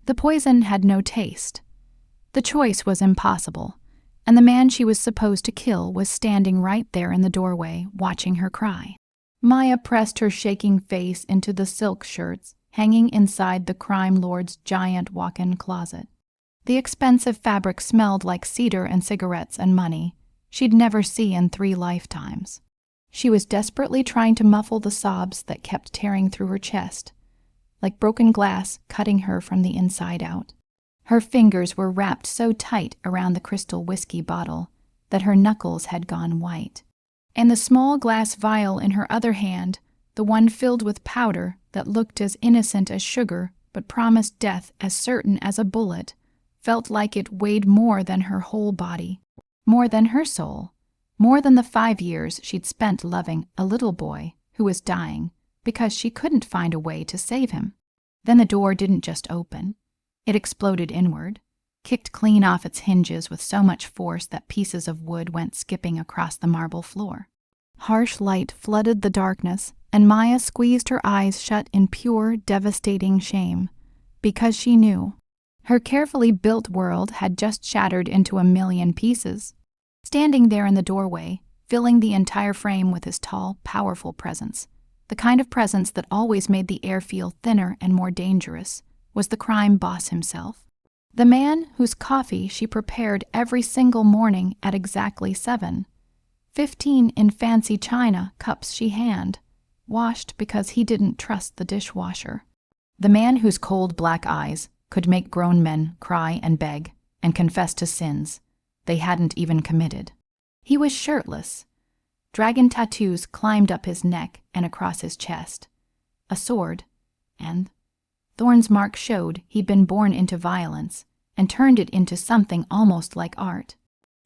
The poison had no taste. The choice was impossible, and the man she was supposed to kill was standing right there in the doorway, watching her cry. Maya pressed her shaking face into the silk shirts hanging inside the crime lord's giant walk-in closet. The expensive fabric smelled like cedar and cigarettes and money she'd never see in 3 lifetimes. She was desperately trying to muffle the sobs that kept tearing through her chest, like broken glass cutting her from the inside out. Her fingers were wrapped so tight around the crystal whiskey bottle that her knuckles had gone white. And the small glass vial in her other hand, the one filled with powder that looked as innocent as sugar but promised death as certain as a bullet, felt like it weighed more than her whole body, more than her soul, more than the 5 years she'd spent loving a little boy who was dying because she couldn't find a way to save him. Then the door didn't just open. It exploded inward, kicked clean off its hinges with so much force that pieces of wood went skipping across the marble floor. Harsh light flooded the darkness, and Maya squeezed her eyes shut in pure, devastating shame, because she knew her carefully built world had just shattered into a million pieces. Standing there in the doorway, filling the entire frame with his tall, powerful presence, the kind of presence that always made the air feel thinner and more dangerous, was the crime boss himself. The man whose coffee she prepared every single morning at exactly 7, 15 in fancy china cups she washed because he didn't trust the dishwasher. The man whose cold black eyes could make grown men cry and beg and confess to sins they hadn't even committed. He was shirtless. Dragon tattoos climbed up his neck and across his chest. A sword, and Thorn's mark showed he'd been born into violence and turned it into something almost like art.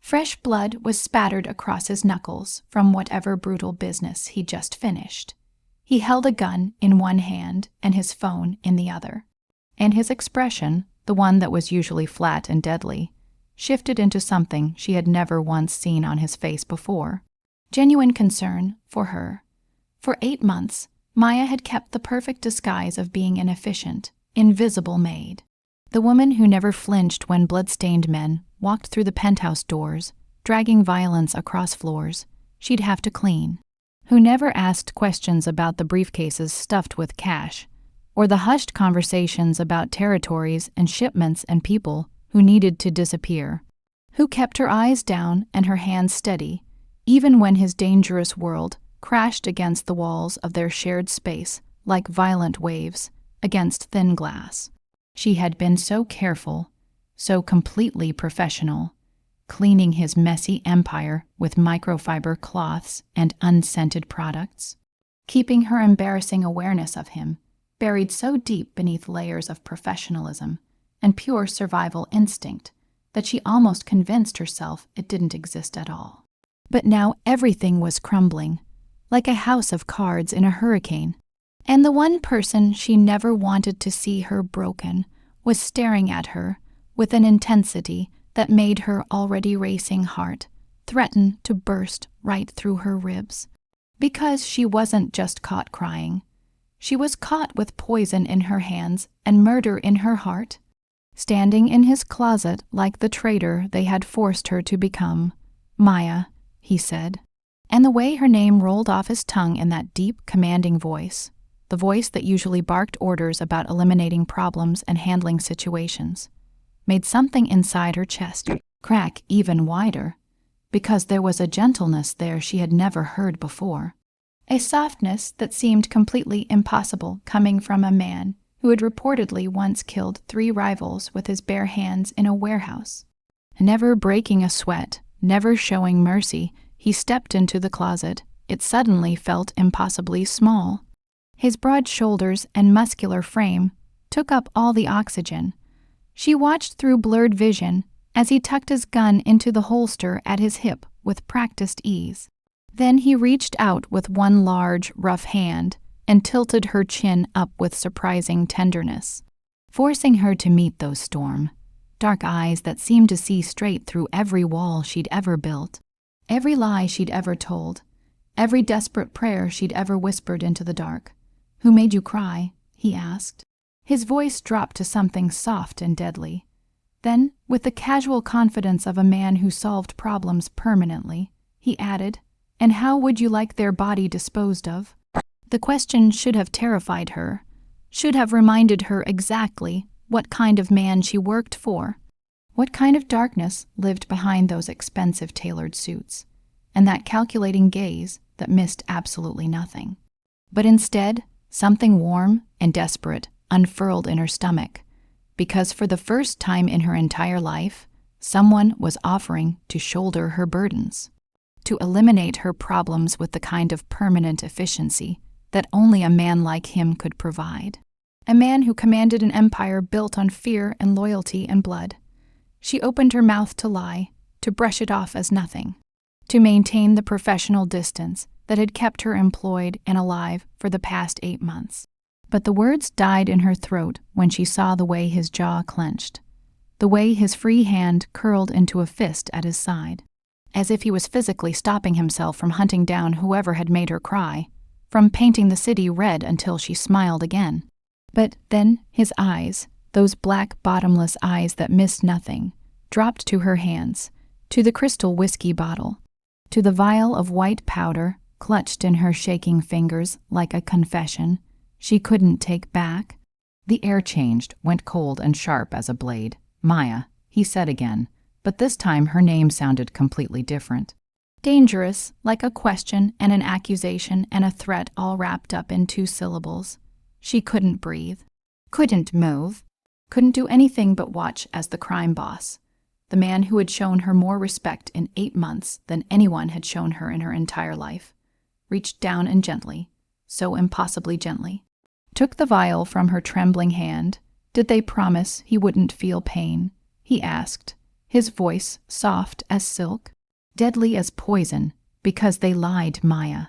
Fresh blood was spattered across his knuckles from whatever brutal business he'd just finished. He held a gun in one hand and his phone in the other, and his expression, the one that was usually flat and deadly, shifted into something she had never once seen on his face before. Genuine concern for her. For 8 months, Maya had kept the perfect disguise of being an efficient, invisible maid. The woman who never flinched when blood-stained men walked through the penthouse doors, dragging violence across floors she'd have to clean. Who never asked questions about the briefcases stuffed with cash, or the hushed conversations about territories and shipments and people who needed to disappear. Who kept her eyes down and her hands steady, even when his dangerous world crashed against the walls of their shared space like violent waves against thin glass. She had been so careful, so completely professional, cleaning his messy empire with microfiber cloths and unscented products, keeping her embarrassing awareness of him buried so deep beneath layers of professionalism and pure survival instinct that she almost convinced herself it didn't exist at all. But now everything was crumbling, like a house of cards in a hurricane, and the one person she never wanted to see her broken was staring at her with an intensity that made her already racing heart threaten to burst right through her ribs. Because she wasn't just caught crying. She was caught with poison in her hands and murder in her heart, standing in his closet like the traitor they had forced her to become. Maya, he said. And the way her name rolled off his tongue in that deep, commanding voice, the voice that usually barked orders about eliminating problems and handling situations, made something inside her chest crack even wider, because there was a gentleness there she had never heard before. A softness that seemed completely impossible coming from a man who had reportedly once killed 3 rivals with his bare hands in a warehouse. Never breaking a sweat, never showing mercy, he stepped into the closet. It suddenly felt impossibly small. His broad shoulders and muscular frame took up all the oxygen. She watched through blurred vision as he tucked his gun into the holster at his hip with practiced ease. Then he reached out with one large, rough hand and tilted her chin up with surprising tenderness, forcing her to meet those dark eyes that seemed to see straight through every wall she'd ever built, every lie she'd ever told, every desperate prayer she'd ever whispered into the dark. "Who made you cry?" he asked. His voice dropped to something soft and deadly. Then, with the casual confidence of a man who solved problems permanently, he added, "And how would you like their body disposed of?" The question should have terrified her, should have reminded her exactly what kind of man she worked for, what kind of darkness lived behind those expensive tailored suits, and that calculating gaze that missed absolutely nothing. But instead, something warm and desperate unfurled in her stomach, because for the first time in her entire life, someone was offering to shoulder her burdens, to eliminate her problems with the kind of permanent efficiency that only a man like him could provide. A man who commanded an empire built on fear and loyalty and blood. She opened her mouth to lie, to brush it off as nothing, to maintain the professional distance that had kept her employed and alive for the past 8 months. But the words died in her throat when she saw the way his jaw clenched, the way his free hand curled into a fist at his side, as if he was physically stopping himself from hunting down whoever had made her cry, from painting the city red until she smiled again. But then his eyes, those black, bottomless eyes that missed nothing, dropped to her hands, to the crystal whiskey bottle, to the vial of white powder clutched in her shaking fingers like a confession she couldn't take back. The air changed, went cold and sharp as a blade. "Maya," he said again, but this time her name sounded completely different. Dangerous, like a question and an accusation and a threat all wrapped up in 2 syllables. She couldn't breathe, couldn't move, couldn't do anything but watch as the crime boss, the man who had shown her more respect in 8 months than anyone had shown her in her entire life, reached down and gently, so impossibly gently, took the vial from her trembling hand. Did they promise he wouldn't feel pain? He asked, his voice soft as silk, deadly as poison, because they lied, Maya.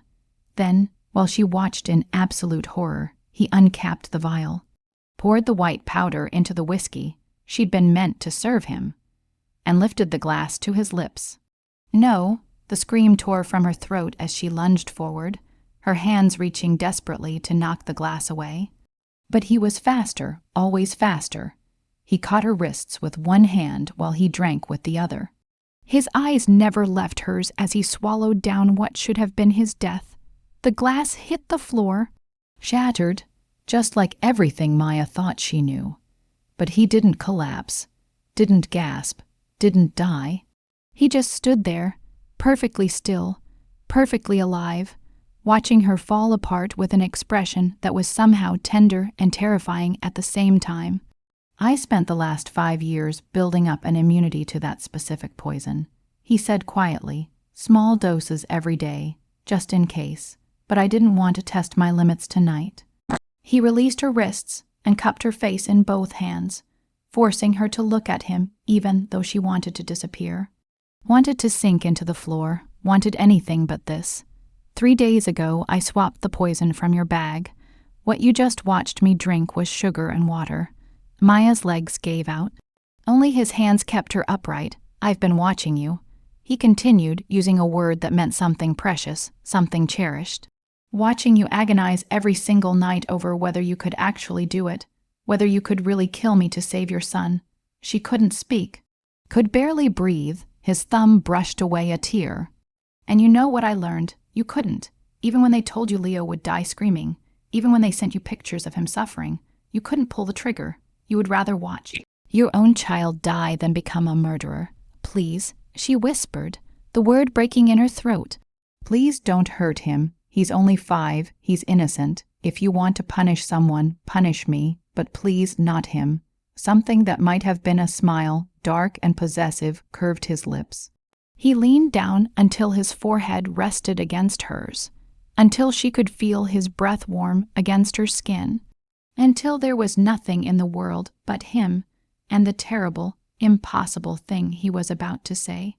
Then, while she watched in absolute horror, he uncapped the vial, poured the white powder into the whiskey she'd been meant to serve him, and lifted the glass to his lips. "No," the scream tore from her throat as she lunged forward, her hands reaching desperately to knock the glass away. But he was faster, always faster. He caught her wrists with one hand while he drank with the other. His eyes never left hers as he swallowed down what should have been his death. The glass hit the floor, shattered, just like everything Maya thought she knew. But he didn't collapse, didn't gasp, didn't die. He just stood there, perfectly still, perfectly alive, watching her fall apart with an expression that was somehow tender and terrifying at the same time. "I spent the last 5 years building up an immunity to that specific poison," he said quietly, "small doses every day, just in case, but I didn't want to test my limits tonight." He released her wrists and cupped her face in both hands, forcing her to look at him even though she wanted to disappear. Wanted to sink into the floor, wanted anything but this. "3 days ago, I swapped the poison from your bag. What you just watched me drink was sugar and water." Maya's legs gave out. Only his hands kept her upright. "I've been watching you," he continued, using a word that meant something precious, something cherished. "Watching you agonize every single night over whether you could actually do it, whether you could really kill me to save your son." She couldn't speak, could barely breathe. His thumb brushed away a tear. "And you know what I learned? You couldn't. Even when they told you Leo would die screaming, even when they sent you pictures of him suffering, you couldn't pull the trigger. You would rather watch your own child die than become a murderer. Please," she whispered, the word breaking in her throat. "Please don't hurt him. He's only 5. He's innocent. If you want to punish someone, punish me, but please not him." Something that might have been a smile, dark and possessive, curved his lips. He leaned down until his forehead rested against hers, until she could feel his breath warm against her skin, until there was nothing in the world but him and the terrible, impossible thing he was about to say.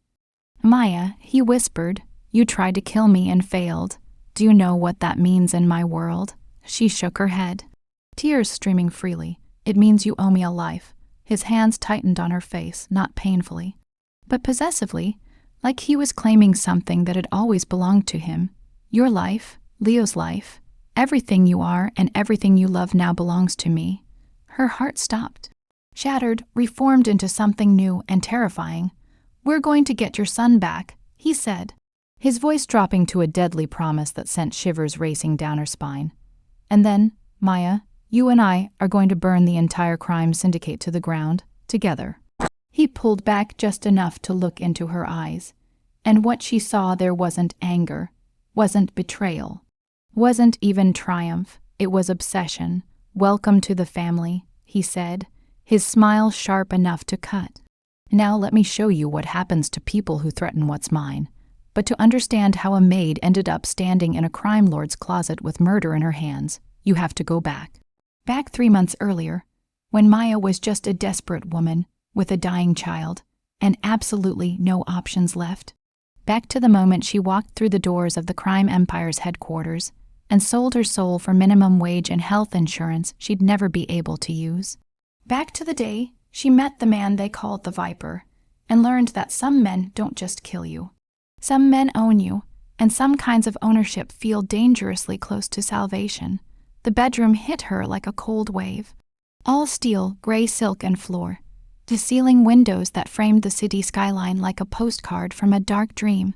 "Maya," he whispered, "you tried to kill me and failed. Do you know what that means in my world?" She shook her head, tears streaming freely. "It means you owe me a life." His hands tightened on her face, not painfully, but possessively, like he was claiming something that had always belonged to him. "Your life, Leo's life, everything you are and everything you love now belongs to me." Her heart stopped. Shattered, reformed into something new and terrifying. "We're going to get your son back," he said, his voice dropping to a deadly promise that sent shivers racing down her spine. "And then, Maya, you and I are going to burn the entire crime syndicate to the ground, together." He pulled back just enough to look into her eyes, and what she saw there wasn't anger, wasn't betrayal, wasn't even triumph. It was obsession. "Welcome to the family," he said, his smile sharp enough to cut. "Now let me show you what happens to people who threaten what's mine. But to understand how a maid ended up standing in a crime lord's closet with murder in her hands, you have to go back. Back 3 months earlier, when Maya was just a desperate woman with a dying child and absolutely no options left. Back to the moment she walked through the doors of the crime empire's headquarters and sold her soul for minimum wage and health insurance she'd never be able to use. Back to the day she met the man they called the Viper and learned that some men don't just kill you. Some men own you, and some kinds of ownership feel dangerously close to salvation. The bedroom hit her like a cold wave. All steel, gray silk and floor. The ceiling windows that framed the city skyline like a postcard from a dark dream.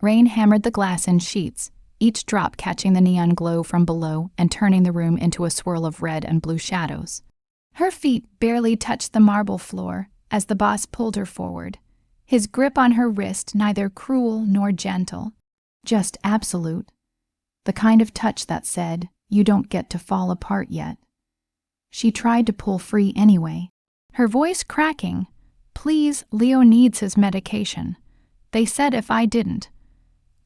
Rain hammered the glass in sheets, each drop catching the neon glow from below and turning the room into a swirl of red and blue shadows. Her feet barely touched the marble floor as the boss pulled her forward, his grip on her wrist neither cruel nor gentle, just absolute. The kind of touch that said, "You don't get to fall apart yet." She tried to pull free anyway, her voice cracking. "Please, Leo needs his medication. They said if I didn't."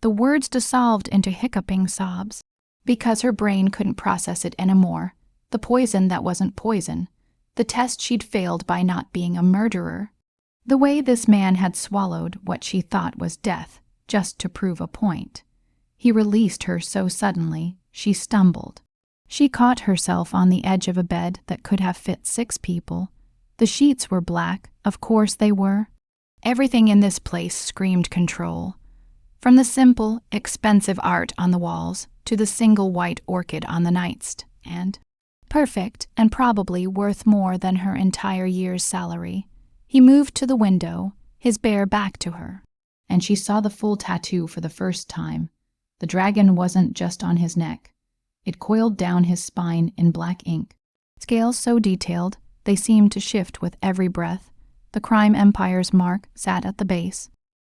The words dissolved into hiccuping sobs, because her brain couldn't process it anymore. The poison that wasn't poison. The test she'd failed by not being a murderer. The way this man had swallowed what she thought was death, just to prove a point. He released her so suddenly, she stumbled. She caught herself on the edge of a bed that could have fit 6 people. The sheets were black, of course they were. Everything in this place screamed control. From the simple, expensive art on the walls to the single white orchid on the nightstand. Perfect and probably worth more than her entire year's salary. He moved to the window, his bare back to her, and she saw the full tattoo for the first time. The dragon wasn't just on his neck. It coiled down his spine in black ink. Scales so detailed, they seemed to shift with every breath. The crime empire's mark sat at the base.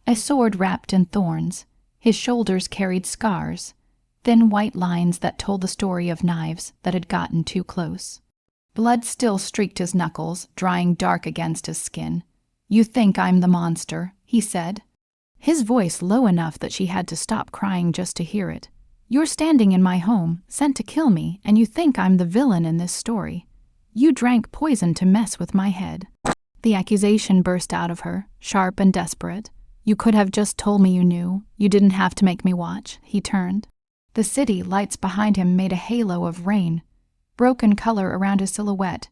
A sword wrapped in thorns. His shoulders carried scars, thin white lines that told the story of knives that had gotten too close. Blood still streaked his knuckles, drying dark against his skin. "You think I'm the monster," he said, his voice low enough that she had to stop crying just to hear it. "You're standing in my home, sent to kill me, and you think I'm the villain in this story. You drank poison to mess with my head." The accusation burst out of her, sharp and desperate. "You could have just told me you knew. You didn't have to make me watch." He turned. The city lights behind him made a halo of rain, broken color around his silhouette.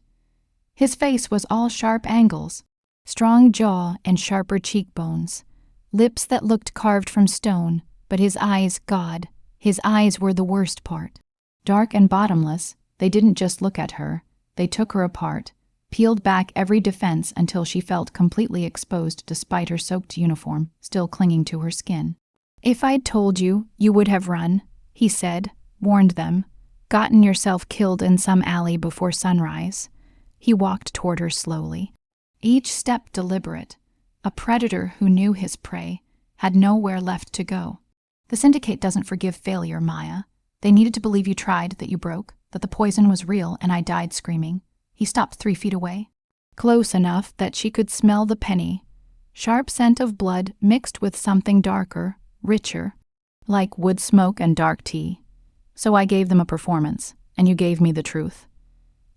His face was all sharp angles, strong jaw and sharper cheekbones, lips that looked carved from stone, but his eyes, God, his eyes were the worst part. Dark and bottomless, they didn't just look at her, they took her apart, peeled back every defense until she felt completely exposed despite her soaked uniform still clinging to her skin. "If I'd told you, you would have run," he said, warned them, "gotten yourself killed in some alley before sunrise." He walked toward her slowly, each step deliberate. A predator who knew his prey had nowhere left to go. "The syndicate doesn't forgive failure, Maya. They needed to believe you tried, that you broke, that the poison was real, and I died screaming." He stopped 3 feet away, close enough that she could smell the penny, sharp scent of blood mixed with something darker, richer, like wood smoke and dark tea. "So I gave them a performance, and you gave me the truth."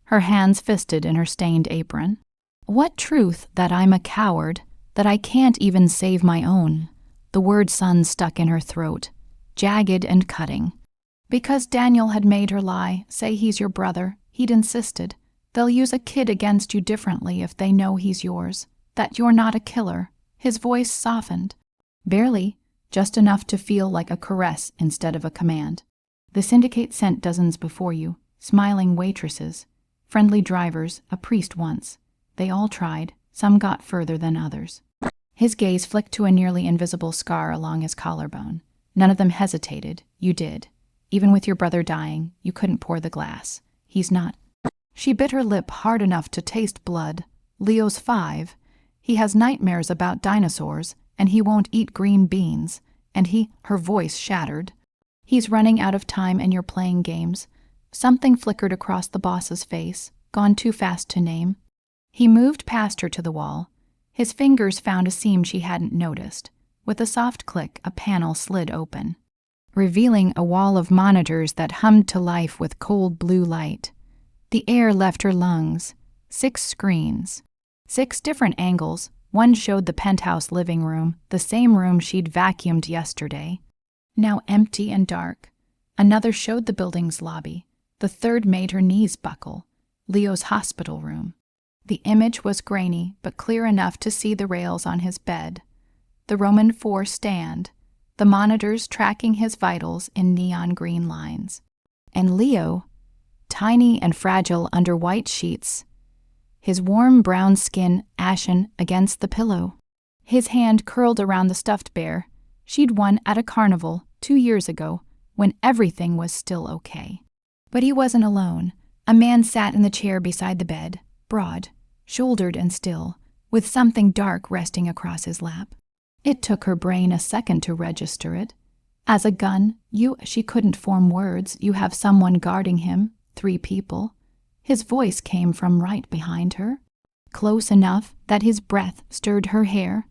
Her hands fisted in her stained apron. "What truth? That I'm a coward, that I can't even save my own." The word son stuck in her throat, jagged and cutting. "Because Daniel had made her lie, say he's your brother. He'd insisted. They'll use a kid against you differently if they know he's yours, that you're not a killer." His voice softened. Barely, just enough to feel like a caress instead of a command. "The syndicate sent dozens before you, smiling waitresses. Friendly drivers, a priest once. They all tried, some got further than others. His gaze flicked to a nearly invisible scar along his collarbone. None of them hesitated. You did. Even with your brother dying, you couldn't pour the glass. He's not. She bit her lip hard enough to taste blood. Leo's 5. He has nightmares about dinosaurs, and he won't eat green beans. And her voice shattered. He's running out of time and you're playing games. Something flickered across the boss's face, gone too fast to name. He moved past her to the wall. His fingers found a seam she hadn't noticed. With a soft click, a panel slid open, revealing a wall of monitors that hummed to life with cold blue light. The air left her lungs. 6 screens. 6 different angles. One showed the penthouse living room, the same room she'd vacuumed yesterday, now empty and dark. Another showed the building's lobby. The third made her knees buckle. Leo's hospital room. The image was grainy, but clear enough to see the rails on his bed. The Roman 4 stand, the monitors tracking his vitals in neon green lines. And Leo, tiny and fragile under white sheets, his warm brown skin ashen against the pillow. His hand curled around the stuffed bear she'd won at a carnival 2 years ago when everything was still okay. But he wasn't alone. A man sat in the chair beside the bed, broad, shouldered and still, with something dark resting across his lap. It took her brain a second to register it. As a gun, she couldn't form words. You have someone guarding him, 3 people. His voice came from right behind her, close enough that his breath stirred her hair.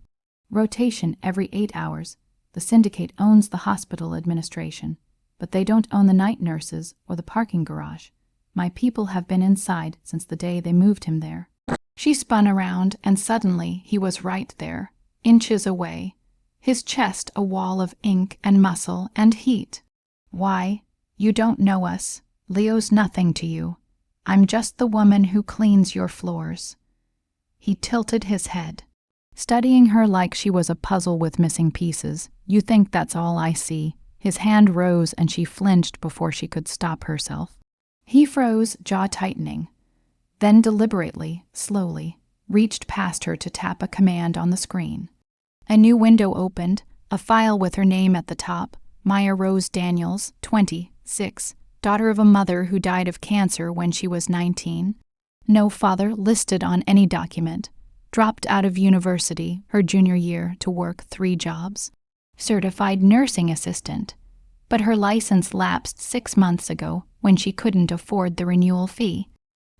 Rotation every 8 hours. The syndicate owns the hospital administration, but they don't own the night nurses or the parking garage. My people have been inside since the day they moved him there. She spun around, and suddenly he was right there, inches away, his chest a wall of ink and muscle and heat. Why? You don't know us. Leo's nothing to you. I'm just the woman who cleans your floors. He tilted his head, studying her like she was a puzzle with missing pieces. You think that's all I see. His hand rose and she flinched before she could stop herself. He froze, jaw tightening, then deliberately, slowly, reached past her to tap a command on the screen. A new window opened, a file with her name at the top, Maya Rose Daniels, 26, daughter of a mother who died of cancer when she was 19. No father listed on any document. Dropped out of university her junior year to work 3 jobs. Certified nursing assistant. But her license lapsed 6 months ago when she couldn't afford the renewal fee.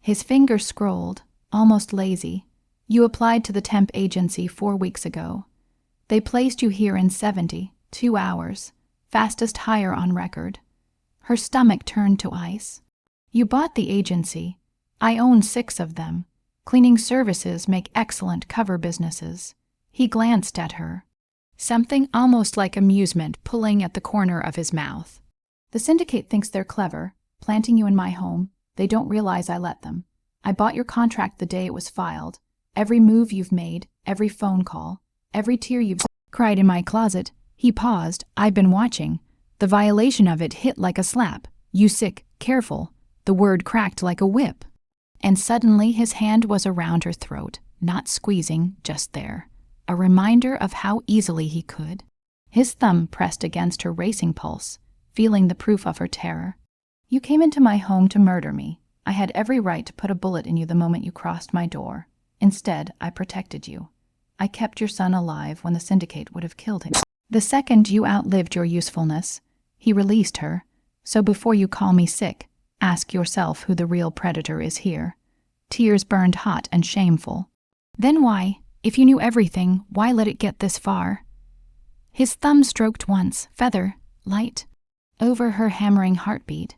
His fingers scrolled, almost lazy. You applied to the temp agency 4 weeks ago. They placed you here in 72 hours, fastest hire on record. Her stomach turned to ice. You bought the agency. I own 6 of them. Cleaning services make excellent cover businesses. He glanced at her, something almost like amusement pulling at the corner of his mouth. The syndicate thinks they're clever, planting you in my home. They don't realize I let them. I bought your contract the day it was filed. Every move you've made, every phone call, every tear you've cried in my closet. He paused. I've been watching. The violation of it hit like a slap. You sick, careful. The word cracked like a whip. And suddenly his hand was around her throat, not squeezing, just there. A reminder of how easily he could. His thumb pressed against her racing pulse, feeling the proof of her terror. You came into my home to murder me. I had every right to put a bullet in you the moment you crossed my door. Instead, I protected you. I kept your son alive when the syndicate would have killed him. The second you outlived your usefulness, he released her. So before you call me sick, ask yourself who the real predator is here. Tears burned hot and shameful. Then why, if you knew everything, why let it get this far? His thumb stroked once, feather, light, over her hammering heartbeat.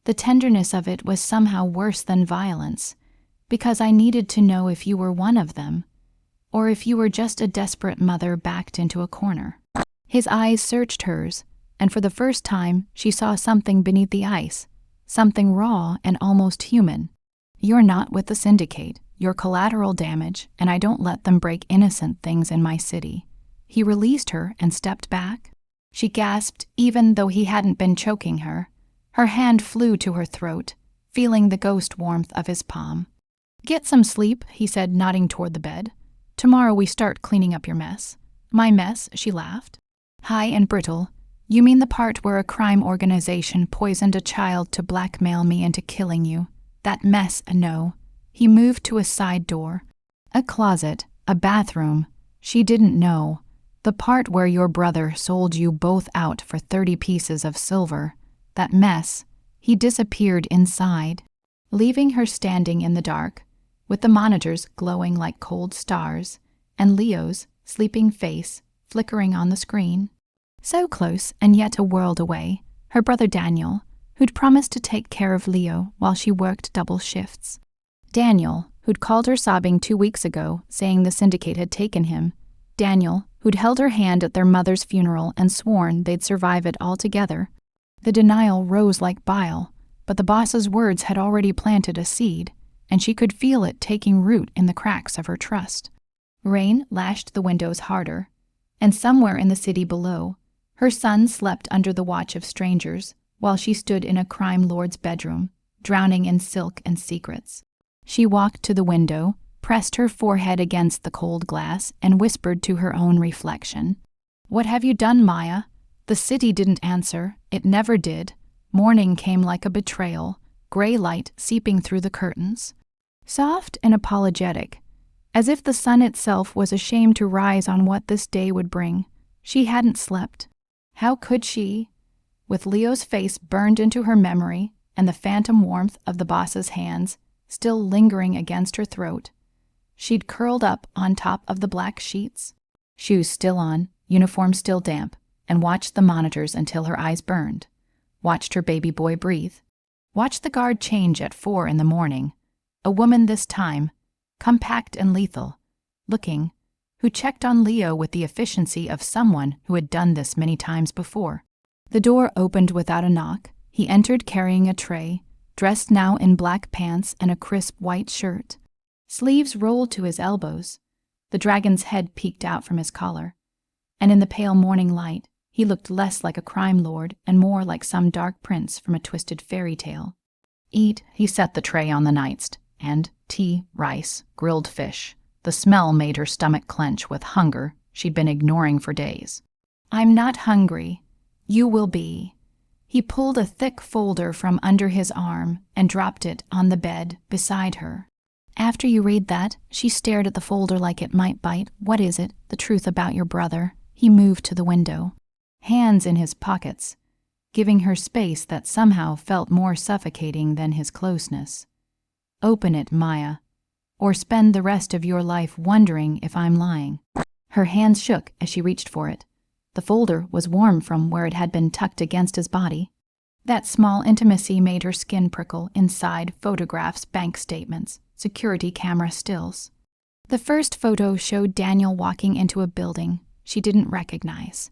The tenderness of it was somehow worse than violence, because I needed to know if you were one of them, or if you were just a desperate mother backed into a corner. His eyes searched hers, and for the first time she saw something beneath the ice, something raw and almost human. You're not with the syndicate. You're collateral damage, and I don't let them break innocent things in my city. He released her and stepped back. She gasped, even though he hadn't been choking her. Her hand flew to her throat, feeling the ghost warmth of his palm. "Get some sleep," he said, nodding toward the bed. "Tomorrow we start cleaning up your mess." "My mess?" she laughed. "High and brittle. You mean the part where a crime organization poisoned a child to blackmail me into killing you. That mess, no." He moved to a side door. "A closet, a bathroom. She didn't know. The part where your brother sold you both out for 30 pieces of silver. That mess. He disappeared inside." Leaving her standing in the dark, with the monitors glowing like cold stars, and Leo's sleeping face flickering on the screen. So close and yet a world away, her brother Daniel, who'd promised to take care of Leo while she worked double shifts. Daniel, who'd called her sobbing 2 weeks ago, saying the syndicate had taken him. Daniel, who'd held her hand at their mother's funeral and sworn they'd survive it all together. The denial rose like bile, but the boss's words had already planted a seed, and she could feel it taking root in the cracks of her trust. Rain lashed the windows harder, and somewhere in the city below, her son slept under the watch of strangers while she stood in a crime lord's bedroom, drowning in silk and secrets. She walked to the window, pressed her forehead against the cold glass, and whispered to her own reflection. "What have you done, Maya?" The city didn't answer. It never did. Morning came like a betrayal, gray light seeping through the curtains. Soft and apologetic, as if the sun itself was ashamed to rise on what this day would bring. She hadn't slept. How could she? With Leo's face burned into her memory and the phantom warmth of the boss's hands still lingering against her throat, she'd curled up on top of the black sheets, shoes still on, uniform still damp, and watched the monitors until her eyes burned, watched her baby boy breathe, watched the guard change at 4 in the morning, a woman this time, compact and lethal, looking, who checked on Leo with the efficiency of someone who had done this many times before. The door opened without a knock. He entered carrying a tray, dressed now in black pants and a crisp white shirt. Sleeves rolled to his elbows. The dragon's head peeked out from his collar. And in the pale morning light, he looked less like a crime lord and more like some dark prince from a twisted fairy tale. "Eat," he set the tray on the nightstand, and tea, rice, grilled fish. The smell made her stomach clench with hunger she'd been ignoring for days. "I'm not hungry. You will be." He pulled a thick folder from under his arm and dropped it on the bed beside her. "After you read that," she stared at the folder like it might bite. "What is it? The truth about your brother?" He moved to the window, hands in his pockets, giving her space that somehow felt more suffocating than his closeness. "Open it, Maya, or spend the rest of your life wondering if I'm lying." Her hands shook as she reached for it. The folder was warm from where it had been tucked against his body. That small intimacy made her skin prickle. Inside, photographs, bank statements, security camera stills. The first photo showed Daniel walking into a building she didn't recognize.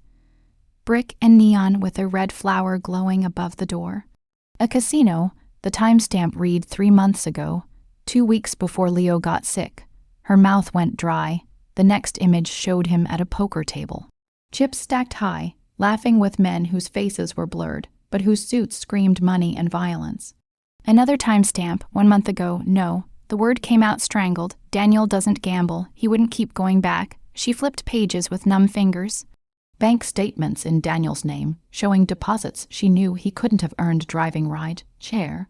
Brick and neon with a red flower glowing above the door. A casino, the timestamp read 3 months ago, 2 weeks before Leo got sick. Her mouth went dry. The next image showed him at a poker table. Chips stacked high, laughing with men whose faces were blurred, but whose suits screamed money and violence. Another timestamp, 1 month ago, no. The word came out strangled. Daniel doesn't gamble. He wouldn't keep going back. She flipped pages with numb fingers. Bank statements in Daniel's name, showing deposits she knew he couldn't have earned driving ride, chair.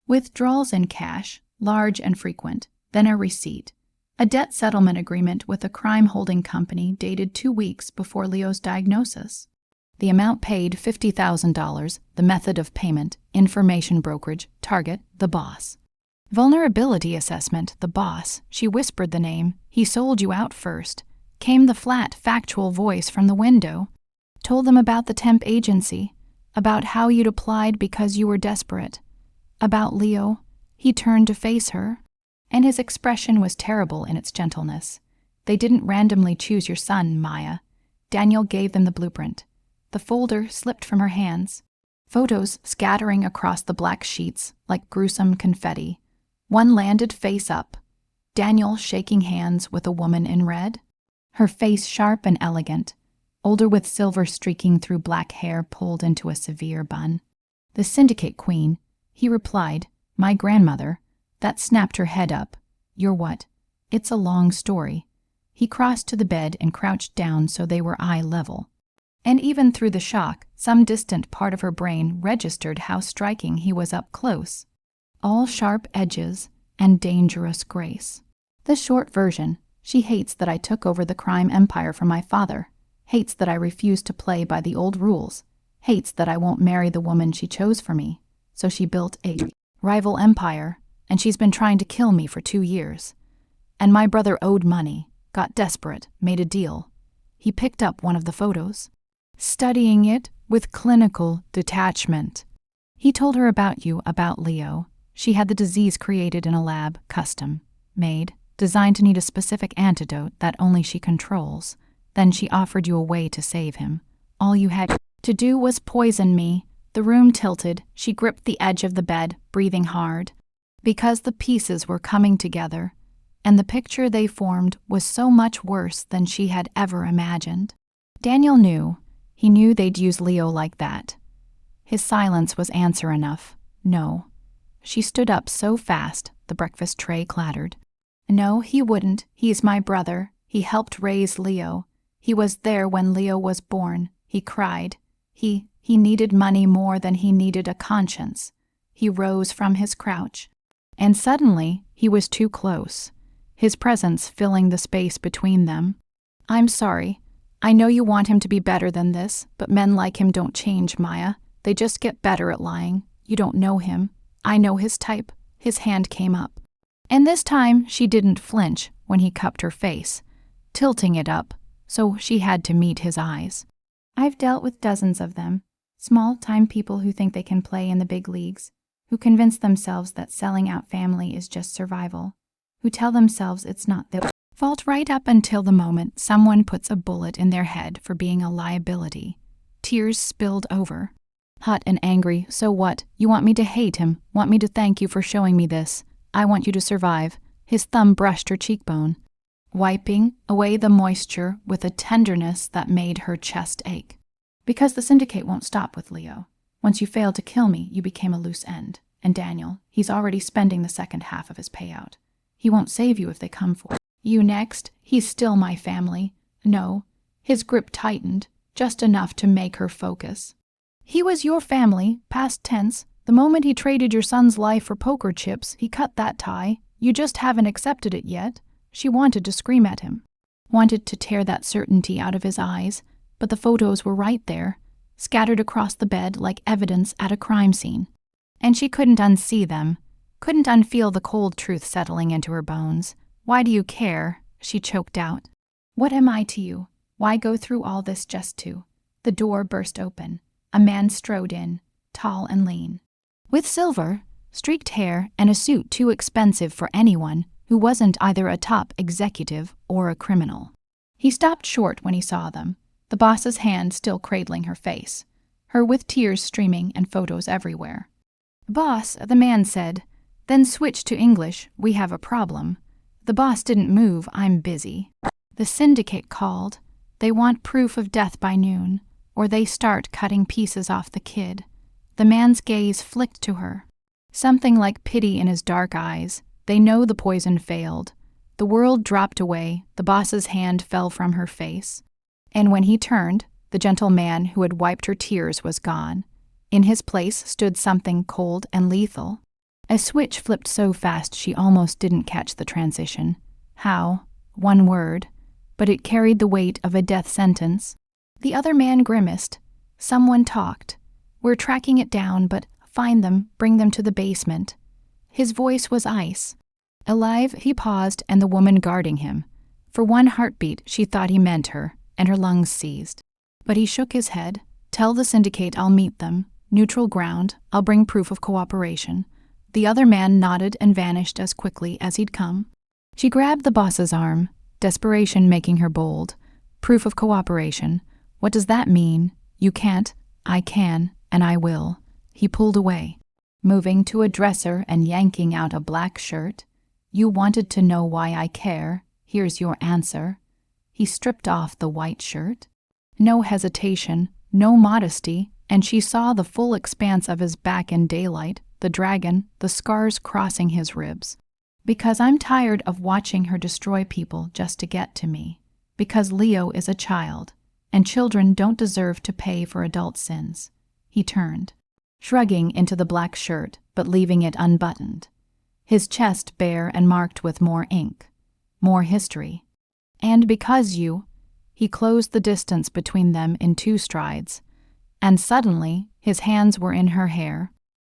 Withdrawals in cash, large and frequent, then a receipt. A debt settlement agreement with a crime holding company dated 2 weeks before Leo's diagnosis. The amount paid, $50,000, the method of payment, information brokerage, target, the boss. Vulnerability assessment, the boss. She whispered the name. He sold you out first. Came the flat, factual voice from the window. Told them about the temp agency, about how you'd applied because you were desperate. About Leo. He turned to face her, and his expression was terrible in its gentleness. "They didn't randomly choose your son, Maya." Daniel gave them the blueprint. The folder slipped from her hands. Photos scattering across the black sheets like gruesome confetti. One landed face up. Daniel shaking hands with a woman in red. Her face sharp and elegant, older with silver streaking through black hair pulled into a severe bun. "The syndicate queen," he replied, My grandmother, that snapped her head up. You're what? It's a long story. He crossed to the bed and crouched down so they were eye level. And even through the shock, some distant part of her brain registered how striking he was up close. All sharp edges and dangerous grace. The short version: she hates that I took over the crime empire from my father, hates that I refused to play by the old rules, hates that I won't marry the woman she chose for me, so she built a rival empire, and she's been trying to kill me for 2 years. And my brother owed money, got desperate, made a deal. He picked up one of the photos, studying it with clinical detachment. He told her about you, about Leo. She had the disease created in a lab, custom, made, designed to need a specific antidote that only she controls. Then she offered you a way to save him. All you had to do was poison me. The room tilted. She gripped the edge of the bed, breathing hard. Because the pieces were coming together, and the picture they formed was so much worse than she had ever imagined. Daniel knew. He knew they'd use Leo like that. His silence was answer enough. No. She stood up so fast, the breakfast tray clattered. No, he wouldn't. He's my brother. He helped raise Leo. He was there when Leo was born. He cried. He needed money more than he needed a conscience. He rose from his crouch. And suddenly, he was too close, his presence filling the space between them. I'm sorry. I know you want him to be better than this, but men like him don't change, Maya. They just get better at lying. You don't know him. I know his type. His hand came up. And this time, she didn't flinch when he cupped her face, tilting it up, so she had to meet his eyes. I've dealt with dozens of them, small-time people who think they can play in the big leagues, who convince themselves that selling out family is just survival, who tell themselves it's not their fault right up until the moment someone puts a bullet in their head for being a liability. Tears spilled over. Hot and angry, so what? You want me to hate him, want me to thank you for showing me this. I want you to survive. His thumb brushed her cheekbone, wiping away the moisture with a tenderness that made her chest ache. Because the syndicate won't stop with Leo. Once you failed to kill me, you became a loose end. And Daniel, he's already spending the second half of his payout. He won't save you if they come for you next. He's still my family. No. His grip tightened, just enough to make her focus. He was your family, past tense. The moment he traded your son's life for poker chips, he cut that tie. You just haven't accepted it yet. She wanted to scream at him, wanted to tear that certainty out of his eyes, but the photos were right there, scattered across the bed like evidence at a crime scene. And she couldn't unsee them, couldn't unfeel the cold truth settling into her bones. Why do you care? She choked out. What am I to you? Why go through all this just to? The door burst open. A man strode in, tall and lean, with silver, streaked hair and a suit too expensive for anyone who wasn't either a top executive or a criminal. He stopped short when he saw them, the boss's hand still cradling her face, her with tears streaming and photos everywhere. Boss, the man said, then switched to English. We have a problem. The boss didn't move. I'm busy. The syndicate called. They want proof of death by noon, or they start cutting pieces off the kid. The man's gaze flicked to her, something like pity in his dark eyes. They know the poison failed. The world dropped away. The boss's hand fell from her face. And when he turned, the gentle man who had wiped her tears was gone. In his place stood something cold and lethal. A switch flipped so fast she almost didn't catch the transition. How? One word. But it carried the weight of a death sentence. The other man grimaced. Someone talked. We're tracking it down, but find them, bring them to the basement. His voice was ice. Alive, he paused, and the woman guarding him. For one heartbeat, she thought he meant her, and her lungs seized. But he shook his head. Tell the syndicate I'll meet them. Neutral ground. I'll bring proof of cooperation. The other man nodded and vanished as quickly as he'd come. She grabbed the boss's arm, desperation making her bold. Proof of cooperation. What does that mean? You can't. I can, and I will. He pulled away, moving to a dresser and yanking out a black shirt. You wanted to know why I care. Here's your answer. He stripped off the white shirt. No hesitation, no modesty, and she saw the full expanse of his back in daylight, the dragon, the scars crossing his ribs. Because I'm tired of watching her destroy people just to get to me. Because Leo is a child, and children don't deserve to pay for adult sins. He turned, shrugging into the black shirt, but leaving it unbuttoned. His chest bare and marked with more ink, more history. And because he closed the distance between them in 2 strides, and suddenly his hands were in her hair.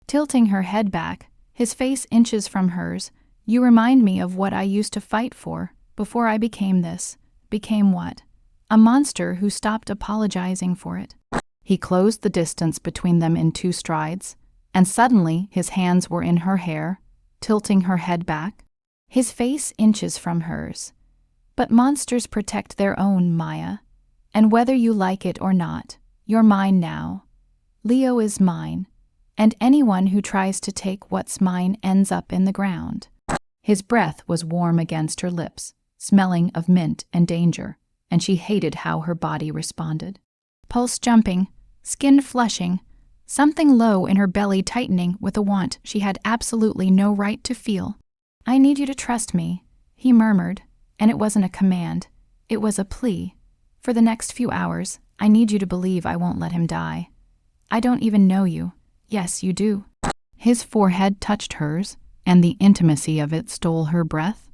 Tilting her head back, his face inches from hers, you remind me of what I used to fight for before I became this. Became what? A monster who stopped apologizing for it. He closed the distance between them in 2 strides, and suddenly his hands were in her hair, tilting her head back. His face inches from hers. But monsters protect their own, Maya. And whether you like it or not, you're mine now. Leo is mine, and anyone who tries to take what's mine ends up in the ground. His breath was warm against her lips, smelling of mint and danger, and she hated how her body responded. Pulse jumping, skin flushing, something low in her belly tightening with a want she had absolutely no right to feel. I need you to trust me, he murmured, and it wasn't a command. It was a plea. For the next few hours, I need you to believe I won't let him die. I don't even know you. Yes, you do. His forehead touched hers, and the intimacy of it stole her breath.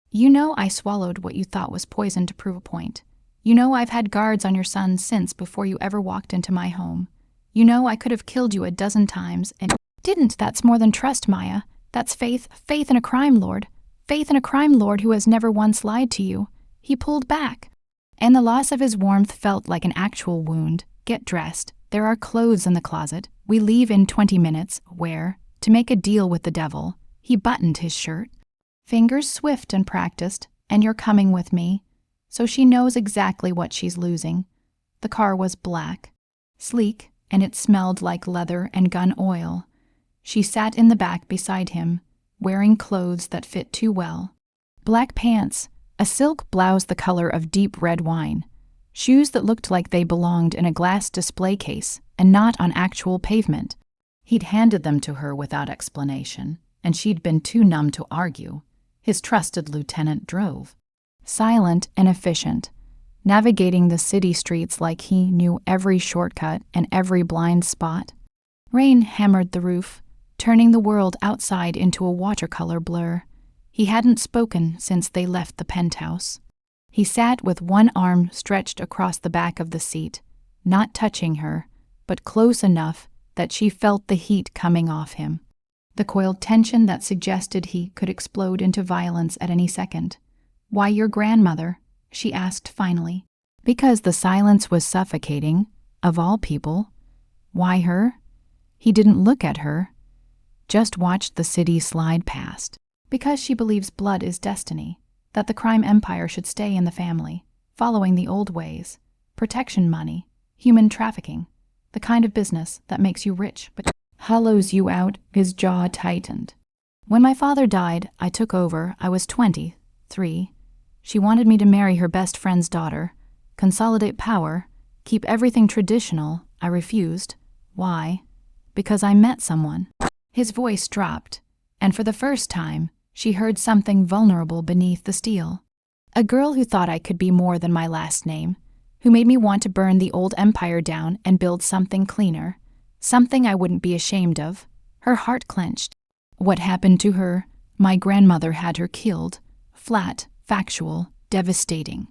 You know I swallowed what you thought was poison to prove a point. You know I've had guards on your son since before you ever walked into my home. You know I could have killed you a dozen times and didn't. That's more than trust, Maya. That's faith in a crime lord. Faith in a crime lord who has never once lied to you. He pulled back, and the loss of his warmth felt like an actual wound. Get dressed. There are clothes in the closet. We leave in 20 minutes. Where? To make a deal with the devil. He buttoned his shirt. Fingers swift and practiced, and you're coming with me. So she knows exactly what she's losing. The car was black, sleek, and it smelled like leather and gun oil. She sat in the back beside him, wearing clothes that fit too well. Black pants, a silk blouse the color of deep red wine, shoes that looked like they belonged in a glass display case and not on actual pavement. He'd handed them to her without explanation, and she'd been too numb to argue. His trusted lieutenant drove. Silent and efficient, navigating the city streets like he knew every shortcut and every blind spot. Rain hammered the roof, turning the world outside into a watercolor blur. He hadn't spoken since they left the penthouse. He sat with one arm stretched across the back of the seat, not touching her, but close enough that she felt the heat coming off him. The coiled tension that suggested he could explode into violence at any second. Why your grandmother? She asked finally. Because the silence was suffocating, of all people. Why her? He didn't look at her, just watched the city slide past. Because she believes blood is destiny, that the crime empire should stay in the family, following the old ways, protection money, human trafficking, the kind of business that makes you rich but hollows you out. His jaw tightened. When my father died, I took over. I was 23. She wanted me to marry her best friend's daughter, consolidate power, keep everything traditional. I refused. Why? Because I met someone. His voice dropped, and for the first time, she heard something vulnerable beneath the steel. A girl who thought I could be more than my last name, who made me want to burn the old empire down and build something cleaner, something I wouldn't be ashamed of. Her heart clenched. What happened to her? My grandmother had her killed. Flat, factual, devastating.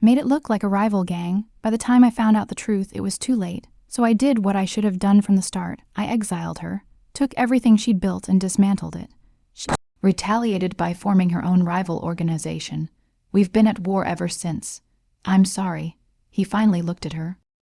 Made it look like a rival gang. By the time I found out the truth, it was too late. So I did what I should have done from the start. I exiled her, took everything she'd built and dismantled it. She retaliated by forming her own rival organization. We've been at war ever since. I'm sorry. He finally looked at her,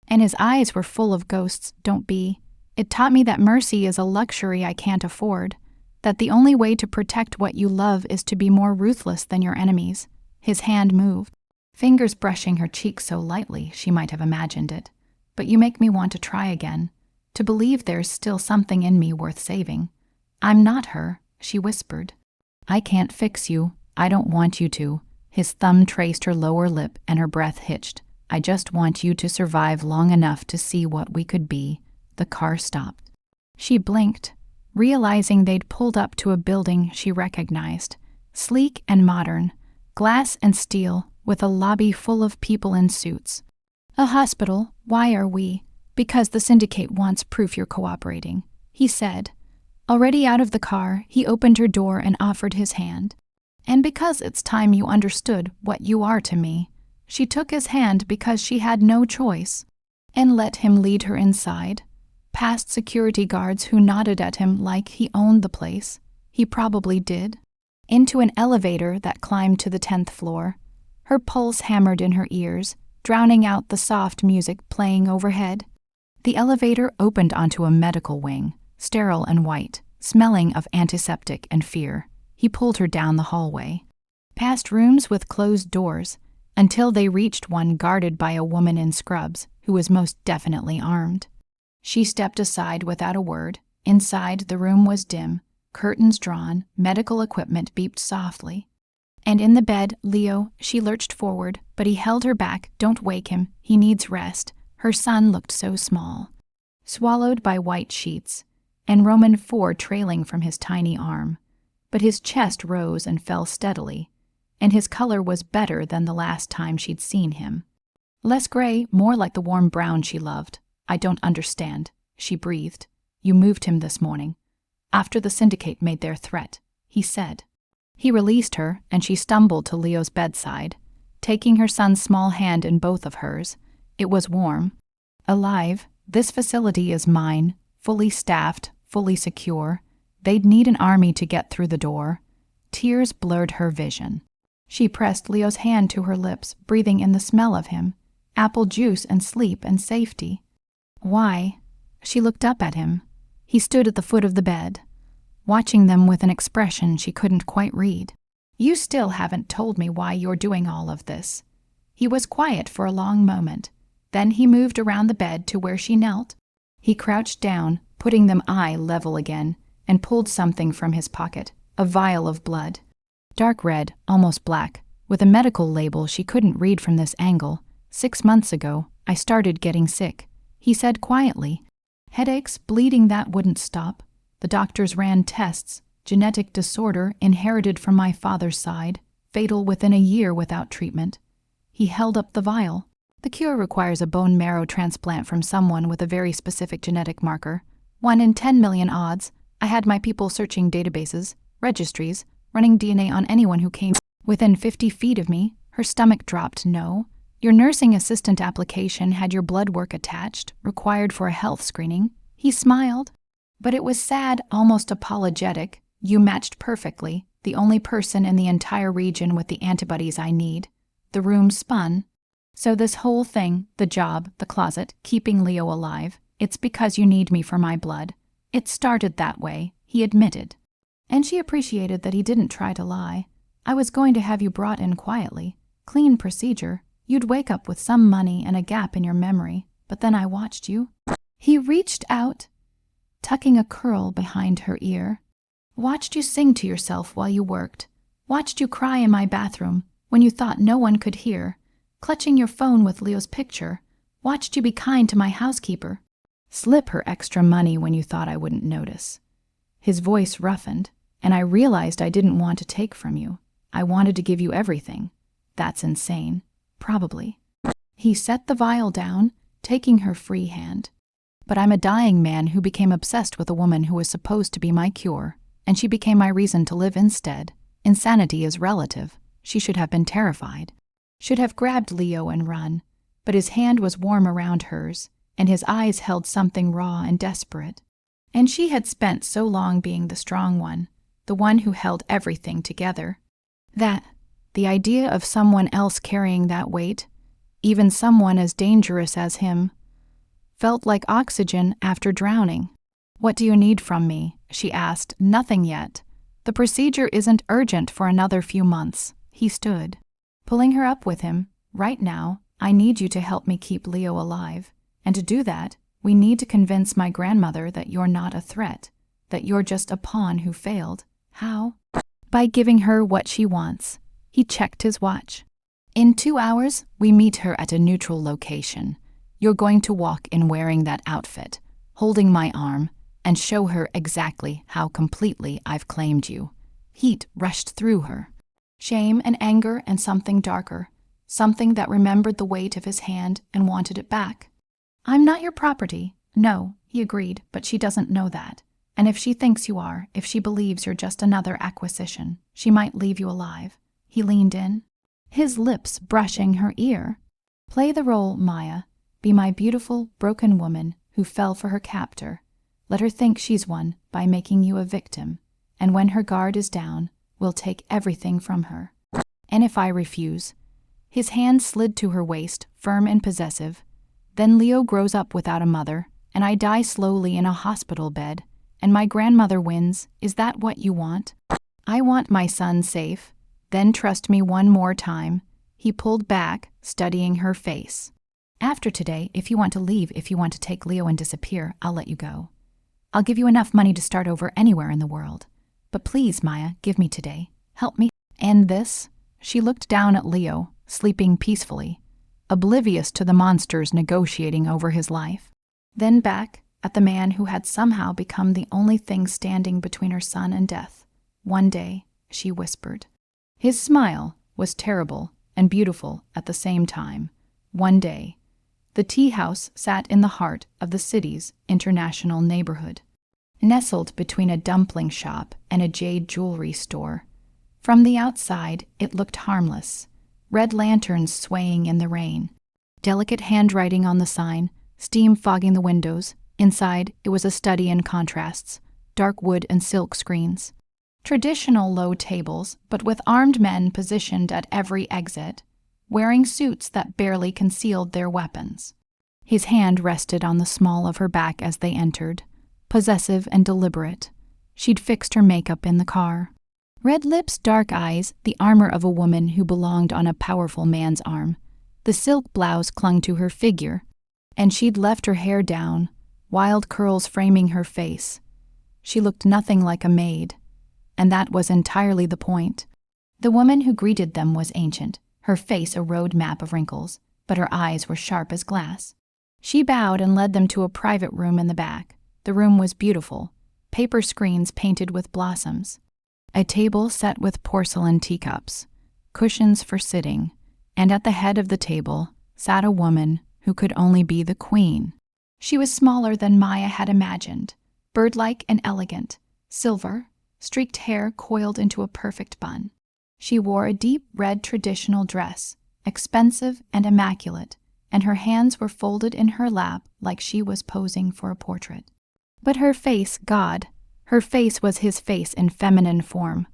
and his eyes were full of ghosts. Don't be. It taught me that mercy is a luxury I can't afford, that the only way to protect what you love is to be more ruthless than your enemies. His hand moved, fingers brushing her cheek so lightly she might have imagined it. But you make me want to try again, to believe there's still something in me worth saving. I'm not her, she whispered. I can't fix you. I don't want you to. His thumb traced her lower lip and her breath hitched. I just want you to survive long enough to see what we could be. The car stopped. She blinked, realizing they'd pulled up to a building she recognized, sleek and modern, glass and steel, with a lobby full of people in suits. "A hospital, why are we?" "Because the syndicate wants proof you're cooperating," he said. Already out of the car, he opened her door and offered his hand. "And because it's time you understood what you are to me." She took his hand because she had no choice, and let him lead her inside, past security guards who nodded at him like he owned the place. He probably did. Into an elevator that climbed to the 10th floor. Her pulse hammered in her ears, drowning out the soft music playing overhead. The elevator opened onto a medical wing, sterile and white, smelling of antiseptic and fear. He pulled her down the hallway, past rooms with closed doors, until they reached one guarded by a woman in scrubs who was most definitely armed. She stepped aside without a word. Inside, the room was dim, curtains drawn, medical equipment beeped softly. And in the bed, Leo, she lurched forward, but he held her back. "Don't wake him, he needs rest." Her son looked so small, swallowed by white sheets, and Roman IV trailing from his tiny arm. But his chest rose and fell steadily, and his color was better than the last time she'd seen him. Less gray, more like the warm brown she loved. "I don't understand," she breathed. "You moved him this morning, after the syndicate made their threat," he said. He released her, and she stumbled to Leo's bedside, taking her son's small hand in both of hers. It was warm. "Alive, this facility is mine, fully staffed, fully secure. They'd need an army to get through the door." Tears blurred her vision. She pressed Leo's hand to her lips, breathing in the smell of him, apple juice and sleep and safety. "Why?" She looked up at him. He stood at the foot of the bed, watching them with an expression she couldn't quite read. "You still haven't told me why you're doing all of this." He was quiet for a long moment. Then he moved around the bed to where she knelt. He crouched down, putting them eye level again, and pulled something from his pocket, a vial of blood. Dark red, almost black, with a medical label she couldn't read from this angle. "6 months ago, I started getting sick," he said quietly. "Headaches, bleeding that wouldn't stop. The doctors ran tests, genetic disorder inherited from my father's side, fatal within a year without treatment." He held up the vial. "The cure requires a bone marrow transplant from someone with a very specific genetic marker. 1 in 10 million odds. I had my people searching databases, registries, running DNA on anyone who came within 50 feet of me." Her stomach dropped. "No. Your nursing assistant application had your blood work attached, required for a health screening." He smiled, but it was sad, almost apologetic. "You matched perfectly, the only person in the entire region with the antibodies I need." The room spun. "So this whole thing, the job, the closet, keeping Leo alive, it's because you need me for my blood." "It started that way," he admitted. And she appreciated that he didn't try to lie. "I was going to have you brought in quietly. Clean procedure. You'd wake up with some money and a gap in your memory, but then I watched you." He reached out, tucking a curl behind her ear. "Watched you sing to yourself while you worked. Watched you cry in my bathroom when you thought no one could hear. Clutching your phone with Leo's picture. Watched you be kind to my housekeeper. Slip her extra money when you thought I wouldn't notice." His voice roughened, "And I realized I didn't want to take from you. I wanted to give you everything. That's insane. Probably." He set the vial down, taking her free hand. "But I'm a dying man who became obsessed with a woman who was supposed to be my cure, and she became my reason to live instead. Insanity is relative. She should have been terrified. Should have grabbed Leo and run, but his hand was warm around hers, and his eyes held something raw and desperate. And she had spent so long being the strong one, the one who held everything together, that the idea of someone else carrying that weight, even someone as dangerous as him, felt like oxygen after drowning. "What do you need from me?" she asked. "Nothing yet. The procedure isn't urgent for another few months." He stood, pulling her up with him. "Right now, I need you to help me keep Leo alive. And to do that, we need to convince my grandmother that you're not a threat, that you're just a pawn who failed." "How?" "By giving her what she wants." He checked his watch. "In 2 hours, we meet her at a neutral location. You're going to walk in wearing that outfit, holding my arm, and show her exactly how completely I've claimed you. Heat rushed through her. Shame and anger and something darker, something that remembered the weight of his hand and wanted it back. I'm not your property. No, he agreed, but she doesn't know that. And if she thinks you are, if she believes you're just another acquisition, she might leave you alive. He leaned in, his lips brushing her ear. Play the role, Maya. Be my beautiful, broken woman who fell for her captor. Let her think she's one by making you a victim. And when her guard is down, we'll take everything from her. And if I refuse? His hand slid to her waist, firm and possessive. Then Leo grows up without a mother, and I die slowly in a hospital bed, and my grandmother wins. Is that what you want? I want my son safe. Then trust me one more time. He pulled back, studying her face. After today, if you want to leave, if you want to take Leo and disappear, I'll let you go. I'll give you enough money to start over anywhere in the world. But please, Maya, give me today. Help me end this. She looked down at Leo, sleeping peacefully, oblivious to the monsters negotiating over his life. Then back at the man who had somehow become the only thing standing between her son and death. One day, she whispered. His smile was terrible and beautiful at the same time. One day, the tea house sat in the heart of the city's international neighborhood, nestled between a dumpling shop and a jade jewelry store. From the outside, it looked harmless, red lanterns swaying in the rain, delicate handwriting on the sign, steam fogging the windows. Inside, it was a study in contrasts, dark wood and silk screens. Traditional low tables, but with armed men positioned at every exit, wearing suits that barely concealed their weapons. His hand rested on the small of her back as they entered, possessive and deliberate. She'd fixed her makeup in the car. Red lips, dark eyes, the armor of a woman who belonged on a powerful man's arm. The silk blouse clung to her figure, and she'd left her hair down, wild curls framing her face. She looked nothing like a maid, and that was entirely the point. The woman who greeted them was ancient, her face a road map of wrinkles, but her eyes were sharp as glass. She bowed and led them to a private room in the back. The room was beautiful, paper screens painted with blossoms, a table set with porcelain teacups, cushions for sitting, and at the head of the table sat a woman who could only be the queen. She was smaller than Maya had imagined, bird-like and elegant, silver, streaked hair coiled into a perfect bun. She wore a deep red traditional dress, expensive and immaculate, and her hands were folded in her lap like she was posing for a portrait. But her face, her face was his face in feminine form,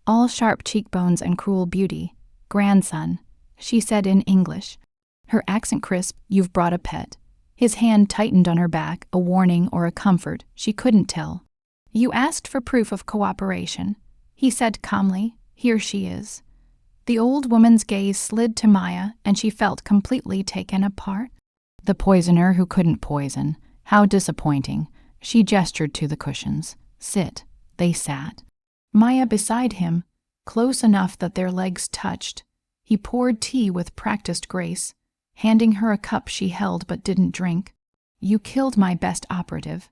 all sharp cheekbones and cruel beauty. Grandson, she said in English, her accent crisp. You've brought a pet. His hand tightened on her back, a warning or a comfort, she couldn't tell. You asked for proof of cooperation, he said calmly. Here she is. The old woman's gaze slid to Maya, and she felt completely taken apart. The poisoner who couldn't poison. How disappointing. She gestured to the cushions. Sit. They sat. Maya beside him, close enough that their legs touched. He poured tea with practiced grace, handing her a cup she held but didn't drink. You killed my best operative,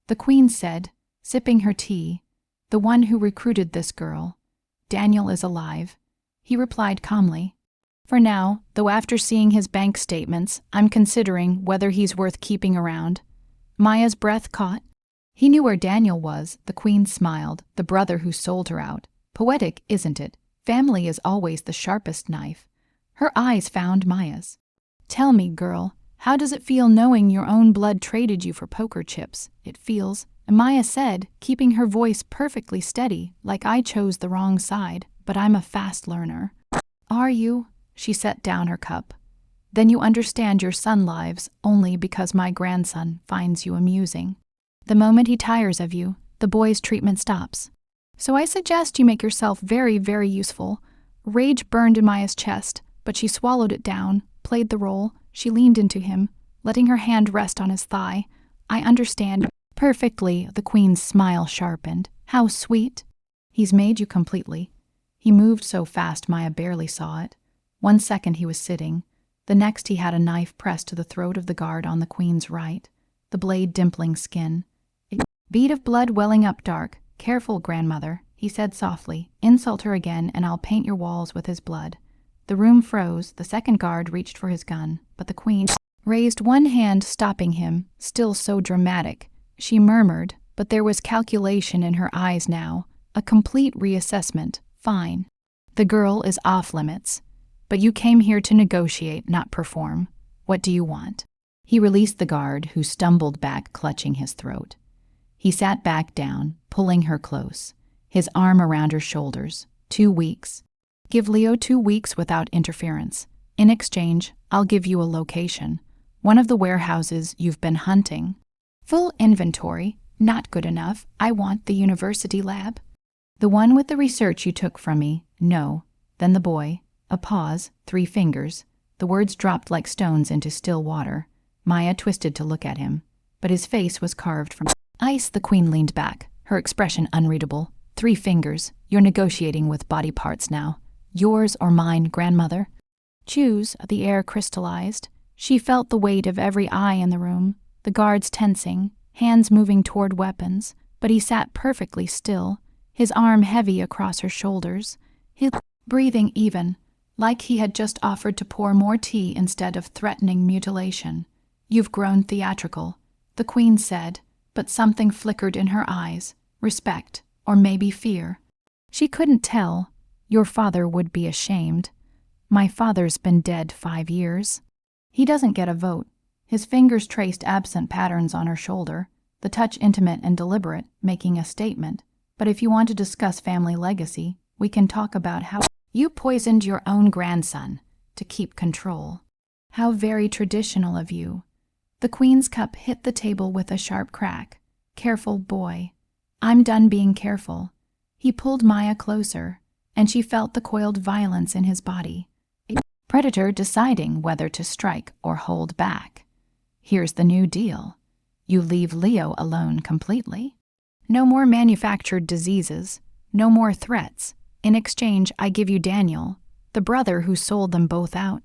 the queen said, sipping her tea. The one who recruited this girl. Daniel is alive, he replied calmly. For now, though after seeing his bank statements, I'm considering whether he's worth keeping around. Maya's breath caught. He knew where Daniel was, the queen smiled, the brother who sold her out. Poetic, isn't it? Family is always the sharpest knife. Her eyes found Maya's. Tell me, girl, how does it feel knowing your own blood traded you for poker chips? It feels, Maya said, keeping her voice perfectly steady, like I chose the wrong side, but I'm a fast learner. Are you? She set down her cup. Then you understand your son lives only because my grandson finds you amusing. The moment he tires of you, the boy's treatment stops. So I suggest you make yourself very, very useful. Rage burned in Maya's chest, but she swallowed it down, played the role. She leaned into him, letting her hand rest on his thigh. I understand perfectly. The queen's smile sharpened. How sweet. He's made you completely. He moved so fast Maya barely saw it. 1 second he was sitting. The next he had a knife pressed to the throat of the guard on the queen's right, the blade dimpling skin. Bead of blood welling up dark. Careful, grandmother, he said softly. Insult her again, and I'll paint your walls with his blood. The room froze. The second guard reached for his gun, but the queen raised one hand, stopping him, still so dramatic. She murmured, but there was calculation in her eyes now, a complete reassessment. Fine. The girl is off limits. But you came here to negotiate, not perform. What do you want? He released the guard, who stumbled back, clutching his throat. He sat back down, pulling her close, his arm around her shoulders. 2 weeks. Give Leo 2 weeks without interference. In exchange, I'll give you a location. One of the warehouses you've been hunting. Full inventory. Not good enough. I want the university lab. The one with the research you took from me. No. Then the boy. A pause. 3 fingers. The words dropped like stones into still water. Maya twisted to look at him, but his face was carved from ice. The queen leaned back, her expression unreadable. 3 fingers. You're negotiating with body parts now. Yours or mine, grandmother? Choose. The air crystallized. She felt the weight of every eye in the room, the guards tensing, hands moving toward weapons, but he sat perfectly still, his arm heavy across her shoulders, his breathing even, like he had just offered to pour more tea instead of threatening mutilation. You've grown theatrical, the queen said, but something flickered in her eyes, respect, or maybe fear. She couldn't tell. Your father would be ashamed. My father's been dead 5 years. He doesn't get a vote. His fingers traced absent patterns on her shoulder, the touch intimate and deliberate, making a statement. But if you want to discuss family legacy, we can talk about how you poisoned your own grandson to keep control. How very traditional of you. The queen's cup hit the table with a sharp crack. Careful, boy. I'm done being careful. He pulled Maya closer, and she felt the coiled violence in his body. A predator deciding whether to strike or hold back. Here's the new deal. You leave Leo alone completely. No more manufactured diseases. No more threats. In exchange, I give you Daniel, the brother who sold them both out.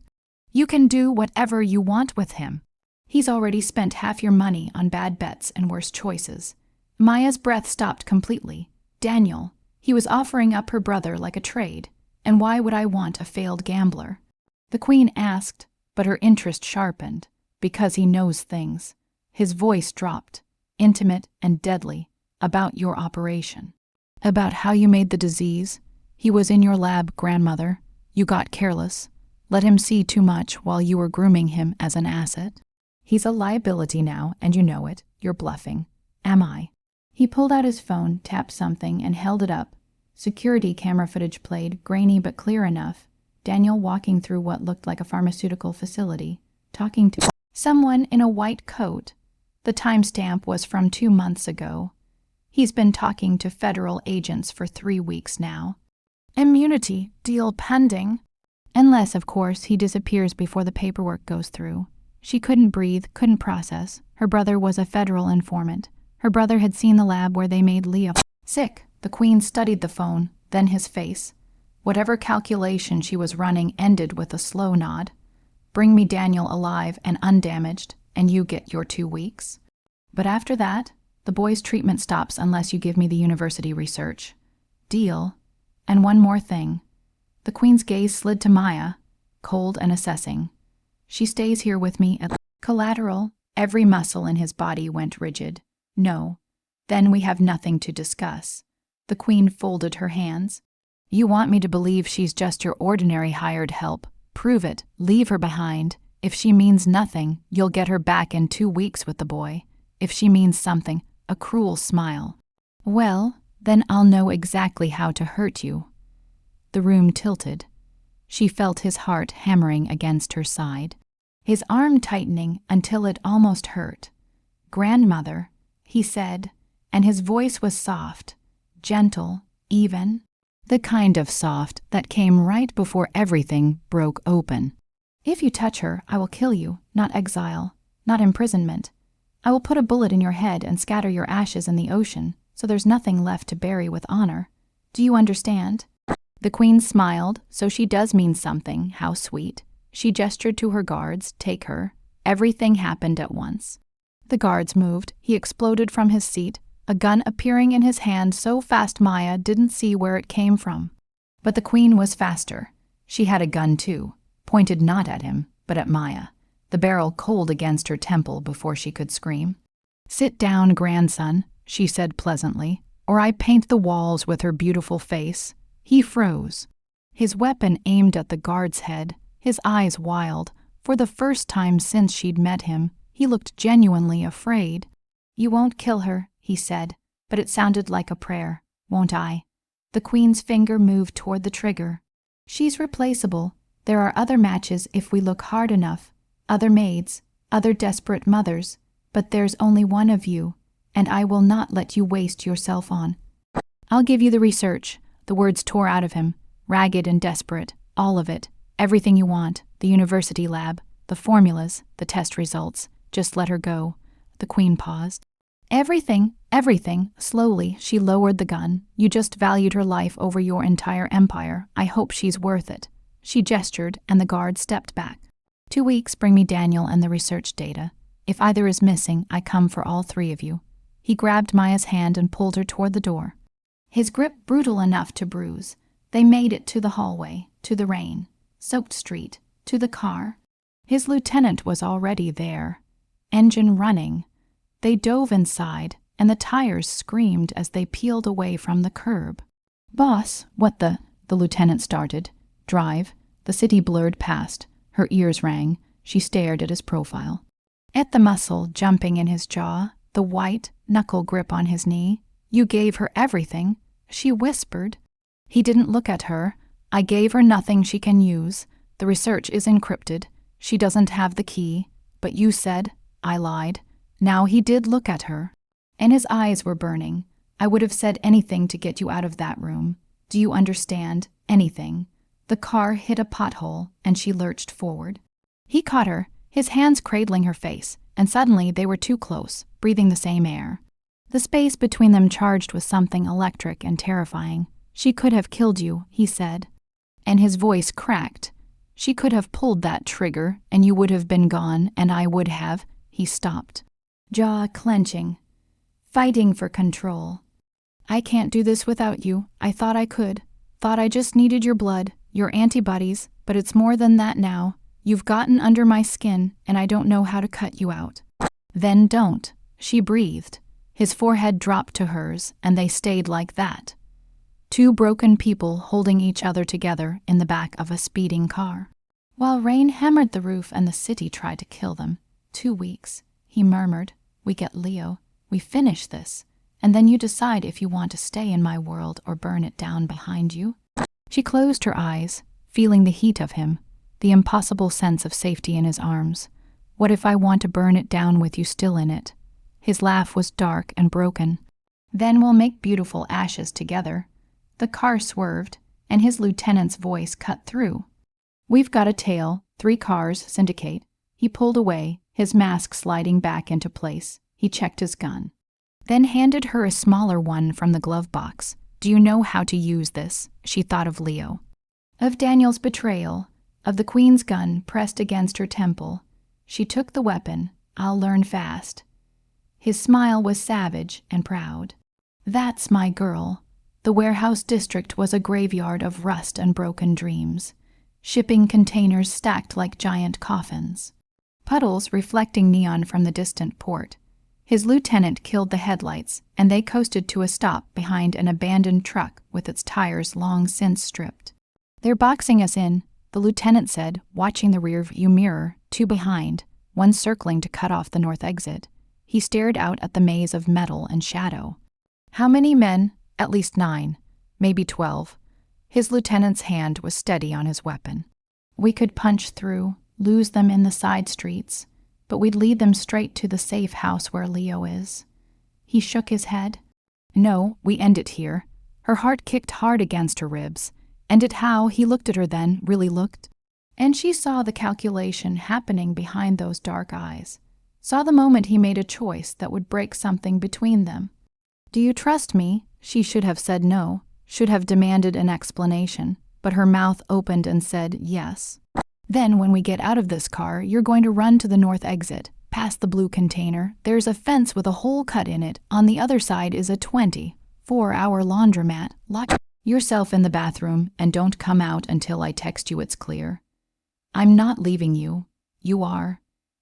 You can do whatever you want with him. He's already spent half your money on bad bets and worse choices. Maya's breath stopped completely. Daniel. He was offering up her brother like a trade. And why would I want a failed gambler? The queen asked, but her interest sharpened. Because he knows things. His voice dropped, intimate and deadly, about your operation. About how you made the disease. He was in your lab, grandmother. You got careless. Let him see too much while you were grooming him as an asset. He's a liability now, and you know it. You're bluffing. Am I? He pulled out his phone, tapped something, and held it up. Security camera footage played, grainy but clear enough. Daniel walking through what looked like a pharmaceutical facility, talking to someone in a white coat. The timestamp was from 2 months ago. He's been talking to federal agents for 3 weeks now. Immunity deal pending. Unless, of course, he disappears before the paperwork goes through. She couldn't breathe, couldn't process. Her brother was a federal informant. Her brother had seen the lab where they made Leo sick. The queen studied the phone, then his face. Whatever calculation she was running ended with a slow nod. Bring me Daniel alive and undamaged, and you get your 2 weeks. But after that, the boy's treatment stops unless you give me the university research. Deal. And one more thing. The queen's gaze slid to Maya, cold and assessing. She stays here with me at collateral. Every muscle in his body went rigid. No. Then we have nothing to discuss. The queen folded her hands. You want me to believe she's just your ordinary hired help. Prove it. Leave her behind. If she means nothing, you'll get her back in 2 weeks with the boy. If she means something, a cruel smile. Well, then I'll know exactly how to hurt you. The room tilted. She felt his heart hammering against her side, his arm tightening until it almost hurt. Grandmother, he said, and his voice was soft, gentle, even, the kind of soft that came right before everything broke open. If you touch her, I will kill you, not exile, not imprisonment. I will put a bullet in your head and scatter your ashes in the ocean, so there's nothing left to bury with honor. Do you understand? The queen smiled, so she does mean something, how sweet. She gestured to her guards, take her. Everything happened at once. The guards moved. He exploded from his seat, a gun appearing in his hand so fast Maya didn't see where it came from. But the queen was faster. She had a gun too, pointed not at him, but at Maya, the barrel cold against her temple before she could scream. "Sit down, grandson," she said pleasantly, "or I paint the walls with her beautiful face." He froze. His weapon aimed at the guard's head, his eyes wild. For the first time since she'd met him, he looked genuinely afraid. "You won't kill her," he said, but it sounded like a prayer. "Won't I?" The queen's finger moved toward the trigger. "She's replaceable. There are other matches if we look hard enough. Other maids, other desperate mothers. But there's only one of you, and I will not let you waste yourself on." "I'll give you the research." The words tore out of him, ragged and desperate, all of it. "Everything you want, the university lab, the formulas, the test results. Just let her go." The queen paused. "Everything, everything." Slowly, she lowered the gun. "You just valued her life over your entire empire. I hope she's worth it." She gestured, and the guard stepped back. 2 weeks, bring me Daniel and the research data. If either is missing, I come for all 3 of you." He grabbed Maya's hand and pulled her toward the door. His grip brutal enough to bruise. They made it to the hallway, to the rain-soaked street, to the car. His lieutenant was already there, engine running. They dove inside, and the tires screamed as they peeled away from the curb. "Boss, what the lieutenant started. "Drive." The city blurred past. Her ears rang. She stared at his profile. At the muscle jumping in his jaw, the white knuckle grip on his knee. "You gave her everything," she whispered. He didn't look at her. "I gave her nothing she can use. The research is encrypted. She doesn't have the key. But you said..." I lied. Now he did look at her, and his eyes were burning. "I would have said anything to get you out of that room. Do you understand? Anything." The car hit a pothole, and she lurched forward. He caught her, his hands cradling her face, and suddenly they were too close, breathing the same air. The space between them charged with something electric and terrifying. "She could have killed you," he said, and his voice cracked. "She could have pulled that trigger, and you would have been gone, and I would have..." He stopped, jaw clenching, fighting for control. "I can't do this without you. I thought I could. Thought I just needed your blood, your antibodies, but it's more than that now. You've gotten under my skin, and I don't know how to cut you out." "Then don't," she breathed. His forehead dropped to hers, and they stayed like that. 2 broken people holding each other together in the back of a speeding car. While rain hammered the roof and the city tried to kill them. 2 weeks, he murmured. "We get Leo. We finish this. And then you decide if you want to stay in my world or burn it down behind you." She closed her eyes, feeling the heat of him, the impossible sense of safety in his arms. "What if I want to burn it down with you still in it?" His laugh was dark and broken. "Then we'll make beautiful ashes together." The car swerved, and his lieutenant's voice cut through. "We've got a tail, 3 cars, syndicate." He pulled away, his mask sliding back into place. He checked his gun, then handed her a smaller one from the glove box. "Do you know how to use this?" She thought of Leo, of Daniel's betrayal, of the queen's gun pressed against her temple. She took the weapon. "I'll learn fast." His smile was savage and proud. "That's my girl." The warehouse district was a graveyard of rust and broken dreams. Shipping containers stacked like giant coffins. Puddles reflecting neon from the distant port. His lieutenant killed the headlights, and they coasted to a stop behind an abandoned truck with its tires long since stripped. "They're boxing us in," the lieutenant said, watching the rear-view mirror, 2 behind, one circling to cut off the north exit. He stared out at the maze of metal and shadow. "How many men?" "At least 9, maybe 12. His lieutenant's hand was steady on his weapon. "We could punch through, lose them in the side streets, but we'd lead them straight to the safe house where Leo is." He shook his head. "No, we end it here." Her heart kicked hard against her ribs. End it how? He looked at her then, really looked. And she saw the calculation happening behind those dark eyes. Saw the moment he made a choice that would break something between them. "Do you trust me?" She should have said no, should have demanded an explanation, but her mouth opened and said yes. "Then when we get out of this car, you're going to run to the north exit, past the blue container, there's a fence with a hole cut in it. On the other side is a 24-hour laundromat. Lock yourself in the bathroom and don't come out until I text you it's clear. I'm not leaving you. You are.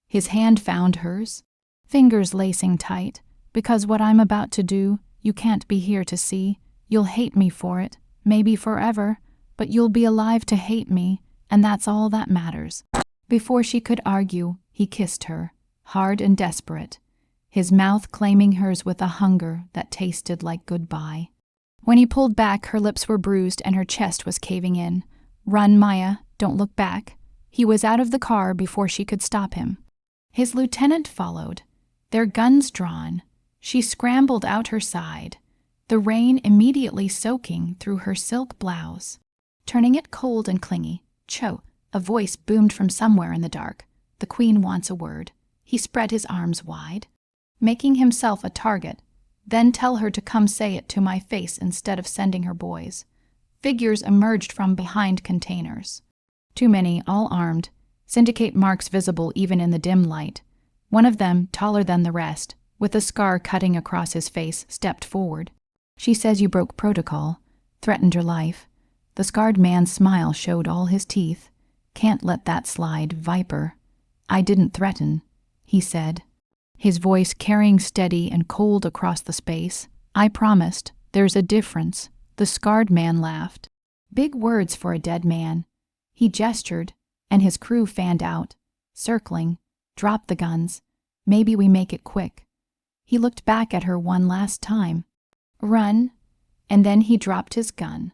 His hand found hers, fingers lacing tight. Because what I'm about to do, you can't be here to see. You'll hate me for it, maybe forever, but you'll be alive to hate me, and that's all that matters. Before she could argue, he kissed her, hard and desperate, his mouth claiming hers with a hunger that tasted like goodbye. When he pulled back, her lips were bruised and her chest was caving in. Run, Maya, don't look back. He was out of the car before she could stop him. His lieutenant followed, their guns drawn. She scrambled out her side, the rain immediately soaking through her silk blouse, turning it cold and clingy. Cho, a voice boomed from somewhere in the dark. The Queen wants a word. He spread his arms wide, making himself a target. Then tell her to come say it to my face instead of sending her boys. Figures emerged from behind containers. Too many, all armed, syndicate marks visible even in the dim light. One of them, taller than the rest, with a scar cutting across his face, stepped forward. She says you broke protocol, threatened her life. The scarred man's smile showed all his teeth. Can't let that slide, Viper. I didn't threaten, he said, his voice carrying steady and cold across the space. I promised. There's a difference. The scarred man laughed. Big words for a dead man. He gestured, and his crew fanned out, circling. Drop the guns. Maybe we make it quick. He looked back at her one last time. Run. And then he dropped his gun.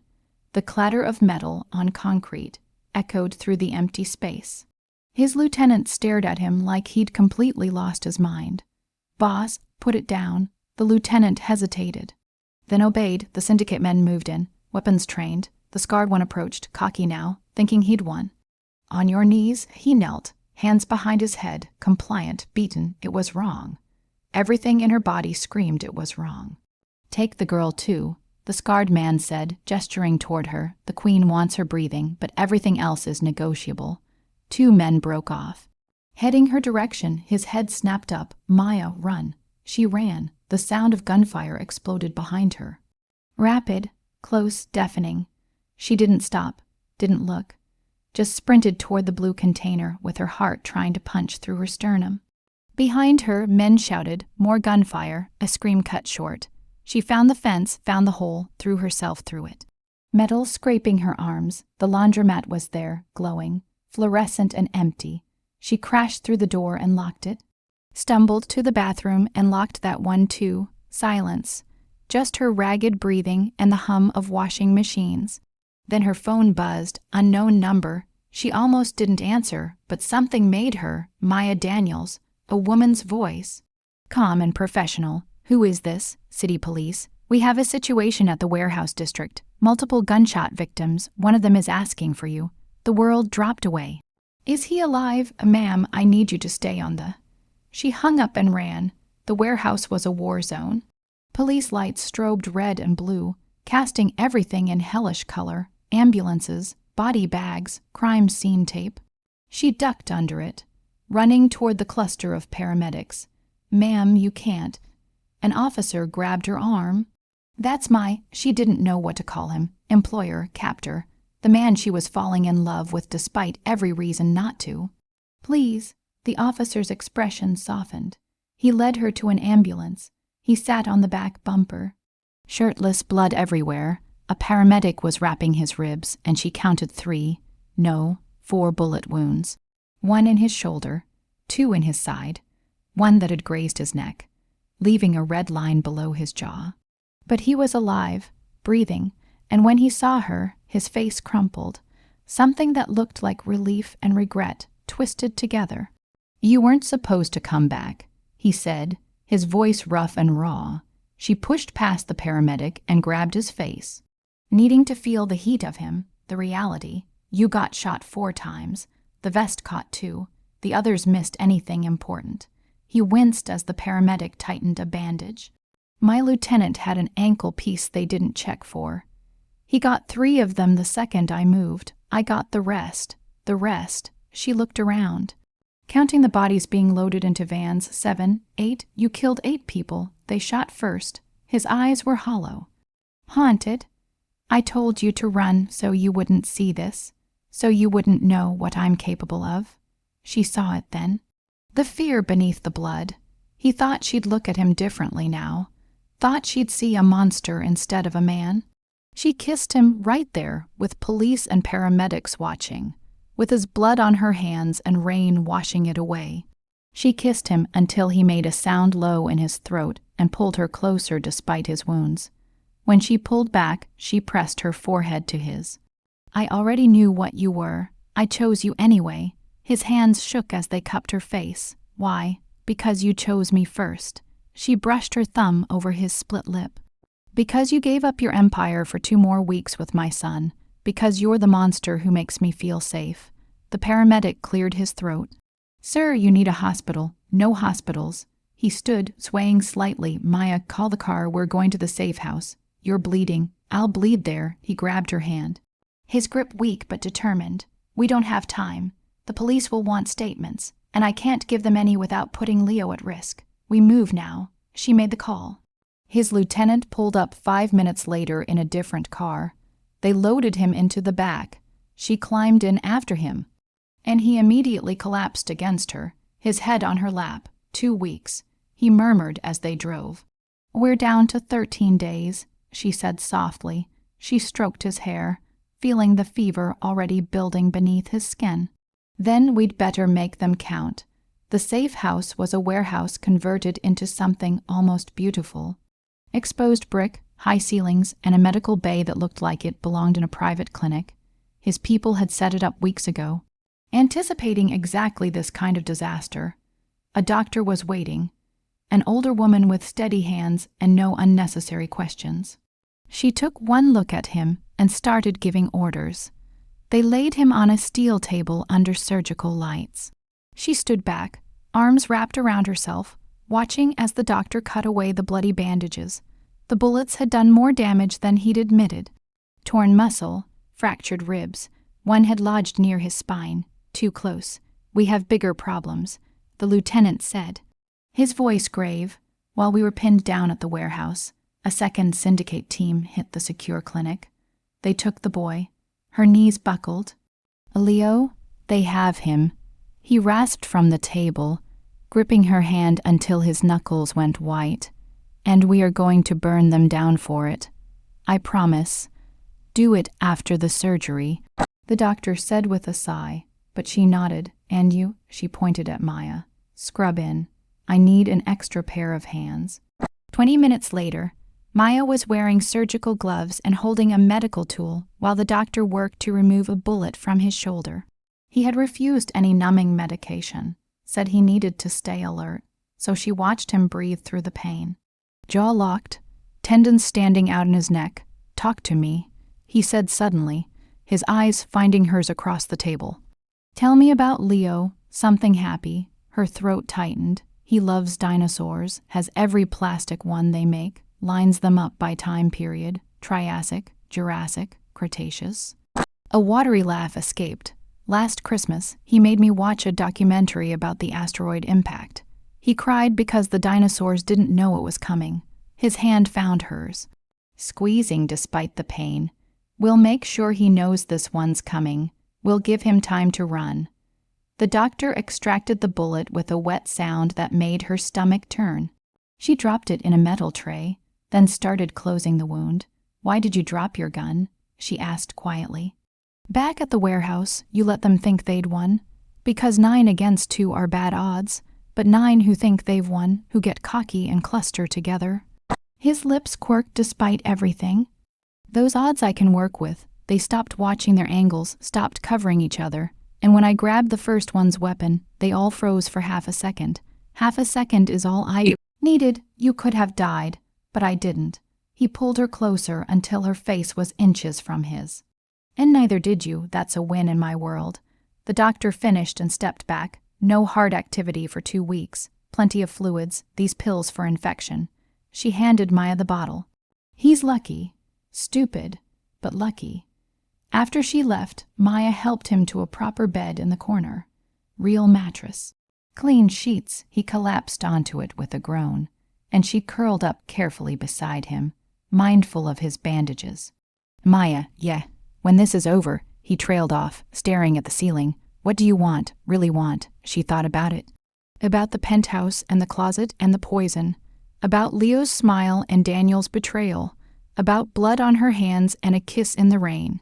The clatter of metal on concrete echoed through the empty space. His lieutenant stared at him like he'd completely lost his mind. Boss, put it down. The lieutenant hesitated, then obeyed. The syndicate men moved in, weapons trained. The scarred one approached, cocky now, thinking he'd won. On your knees, he knelt, hands behind his head, compliant, beaten. It was wrong. Everything in her body screamed it was wrong. Take the girl, too, the scarred man said, gesturing toward her. The Queen wants her breathing, but everything else is negotiable. Two men broke off. Heading her direction, his head snapped up. Maya, run. She ran. The sound of gunfire exploded behind her. Rapid, close, deafening. She didn't stop, didn't look. Just sprinted toward the blue container with her heart trying to punch through her sternum. Behind her, men shouted, more gunfire, a scream cut short. She found the fence, found the hole, threw herself through it. Metal scraping her arms, the laundromat was there, glowing, fluorescent and empty. She crashed through the door and locked it. Stumbled to the bathroom and locked that one too. Silence. Just her ragged breathing and the hum of washing machines. Then her phone buzzed, unknown number. She almost didn't answer, but something made her, Maya Daniels, a woman's voice. Calm and professional. Who is this? City police. We have a situation at the warehouse district. Multiple gunshot victims. One of them is asking for you. The world dropped away. Is he alive? Ma'am, I need you to stay on the... She hung up and ran. The warehouse was a war zone. Police lights strobed red and blue, casting everything in hellish color. Ambulances, body bags, crime scene tape. She ducked under it, running toward the cluster of paramedics. Ma'am, you can't. An officer grabbed her arm. That's my... She didn't know what to call him. Employer, captor. The man she was falling in love with despite every reason not to. Please. The officer's expression softened. He led her to an ambulance. He sat on the back bumper. Shirtless, blood everywhere. A paramedic was wrapping his ribs, and she counted 3, no, 4 bullet wounds. 1 in his shoulder, 2 in his side, 1 that had grazed his neck, leaving a red line below his jaw. But he was alive, breathing, and when he saw her, his face crumpled. Something that looked like relief and regret twisted together. You weren't supposed to come back, he said, his voice rough and raw. She pushed past the paramedic and grabbed his face. Needing to feel the heat of him, the reality. You got shot 4 times. The vest caught 2. The others missed anything important. He winced as the paramedic tightened a bandage. My lieutenant had an ankle piece they didn't check for. He got 3 of them the second I moved. I got the rest. The rest. She looked around. Counting the bodies being loaded into vans, 7, 8, you killed 8 people. They shot first. His eyes were hollow. Haunted? I told you to run so you wouldn't see this, so you wouldn't know what I'm capable of. She saw it then. The fear beneath the blood. He thought she'd look at him differently now. Thought she'd see a monster instead of a man. She kissed him right there, with police and paramedics watching, with his blood on her hands and rain washing it away. She kissed him until he made a sound low in his throat and pulled her closer despite his wounds. When she pulled back, she pressed her forehead to his. I already knew what you were. I chose you anyway. His hands shook as they cupped her face. Why? Because you chose me first. She brushed her thumb over his split lip. Because you gave up your empire for 2 more weeks with my son. Because you're the monster who makes me feel safe. The paramedic cleared his throat. Sir, you need a hospital. No hospitals. He stood, swaying slightly. Maya, call the car. We're going to the safe house. You're bleeding. I'll bleed there. He grabbed her hand. His grip weak but determined. We don't have time. The police will want statements, and I can't give them any without putting Leo at risk. We move now. She made the call. His lieutenant pulled up 5 minutes later in a different car. They loaded him into the back. She climbed in after him, and he immediately collapsed against her, his head on her lap. 2 weeks, he murmured as they drove. We're down to 13 days, she said softly. She stroked his hair, feeling the fever already building beneath his skin. Then we'd better make them count. The safe house was a warehouse converted into something almost beautiful. Exposed brick, high ceilings, and a medical bay that looked like it belonged in a private clinic. His people had set it up weeks ago, anticipating exactly this kind of disaster. A doctor was waiting, an older woman with steady hands and no unnecessary questions. She took one look at him and started giving orders. They laid him on a steel table under surgical lights. She stood back, arms wrapped around herself, watching as the doctor cut away the bloody bandages. The bullets had done more damage than he'd admitted. Torn muscle, fractured ribs. One had lodged near his spine. Too close. We have bigger problems, the lieutenant said. His voice grave. While we were pinned down at the warehouse, a second syndicate team hit the secure clinic. They took the boy. Her knees buckled. Leo, they have him. He rasped from the table, gripping her hand until his knuckles went white. And we are going to burn them down for it. I promise. Do it after the surgery, the doctor said with a sigh, but she nodded. And you? She pointed at Maya. Scrub in. I need an extra pair of hands. 20 minutes later, Maya was wearing surgical gloves and holding a medical tool while the doctor worked to remove a bullet from his shoulder. He had refused any numbing medication, said he needed to stay alert, so she watched him breathe through the pain. Jaw locked, tendons standing out in his neck. Talk to me, he said suddenly, his eyes finding hers across the table. Tell me about Leo, something happy. Her throat tightened. He loves dinosaurs, has every plastic one they make, lines them up by time period, Triassic, Jurassic, Cretaceous. A watery laugh escaped. Last Christmas, he made me watch a documentary about the asteroid impact. He cried because the dinosaurs didn't know it was coming. His hand found hers, squeezing despite the pain. We'll make sure he knows this one's coming. We'll give him time to run. The doctor extracted the bullet with a wet sound that made her stomach turn. She dropped it in a metal tray, then started closing the wound. Why did you drop your gun? She asked quietly. Back at the warehouse, you let them think they'd won. Because 9 against 2 are bad odds, but 9 who think they've won, who get cocky and cluster together. His lips quirked despite everything. Those odds I can work with. They stopped watching their angles, stopped covering each other, and when I grabbed the first one's weapon, they all froze for half a second. Half a second is all I needed. You could have died, but I didn't. He pulled her closer until her face was inches from his. And neither did you. That's a win in my world. The doctor finished and stepped back. No hard activity for 2 weeks. Plenty of fluids, these pills for infection. She handed Maya the bottle. He's lucky. Stupid, but lucky. After she left, Maya helped him to a proper bed in the corner. Real mattress. Clean sheets, he collapsed onto it with a groan, and she curled up carefully beside him, mindful of his bandages. Maya, yeah, when this is over, he trailed off, staring at the ceiling. What do you want, really want? She thought about it. About the penthouse and the closet and the poison. About Leo's smile and Daniel's betrayal. About blood on her hands and a kiss in the rain.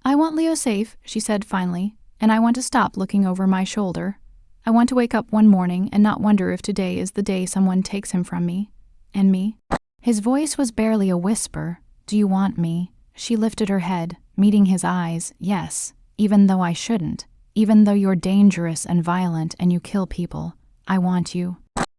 I want Leo safe, she said finally, and I want to stop looking over my shoulder. I want to wake up one morning and not wonder if today is the day someone takes him from me. And me. His voice was barely a whisper. Do you want me? She lifted her head, meeting his eyes. Yes, even though I shouldn't. Even though you're dangerous and violent and you kill people. I want you.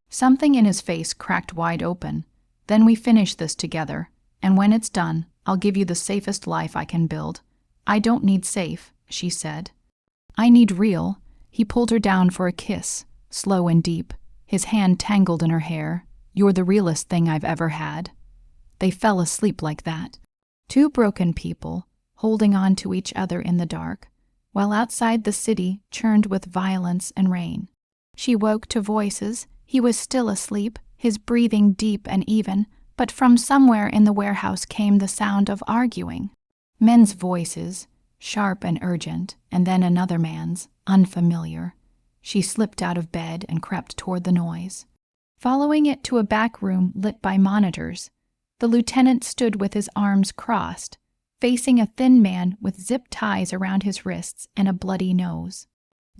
Something in his face cracked wide open. Then we finish this together, and when it's done, I'll give you the safest life I can build. I don't need safe, she said. I need real. He pulled her down for a kiss, slow and deep, his hand tangled in her hair. You're the realest thing I've ever had. They fell asleep like that. Two broken people, holding on to each other in the dark, while outside the city churned with violence and rain. She woke to voices. He was still asleep, his breathing deep and even, but from somewhere in the warehouse came the sound of arguing. Men's voices, sharp and urgent, and then another man's, unfamiliar. She slipped out of bed and crept toward the noise. Following it to a back room lit by monitors, the lieutenant stood with his arms crossed, facing a thin man with zip ties around his wrists and a bloody nose.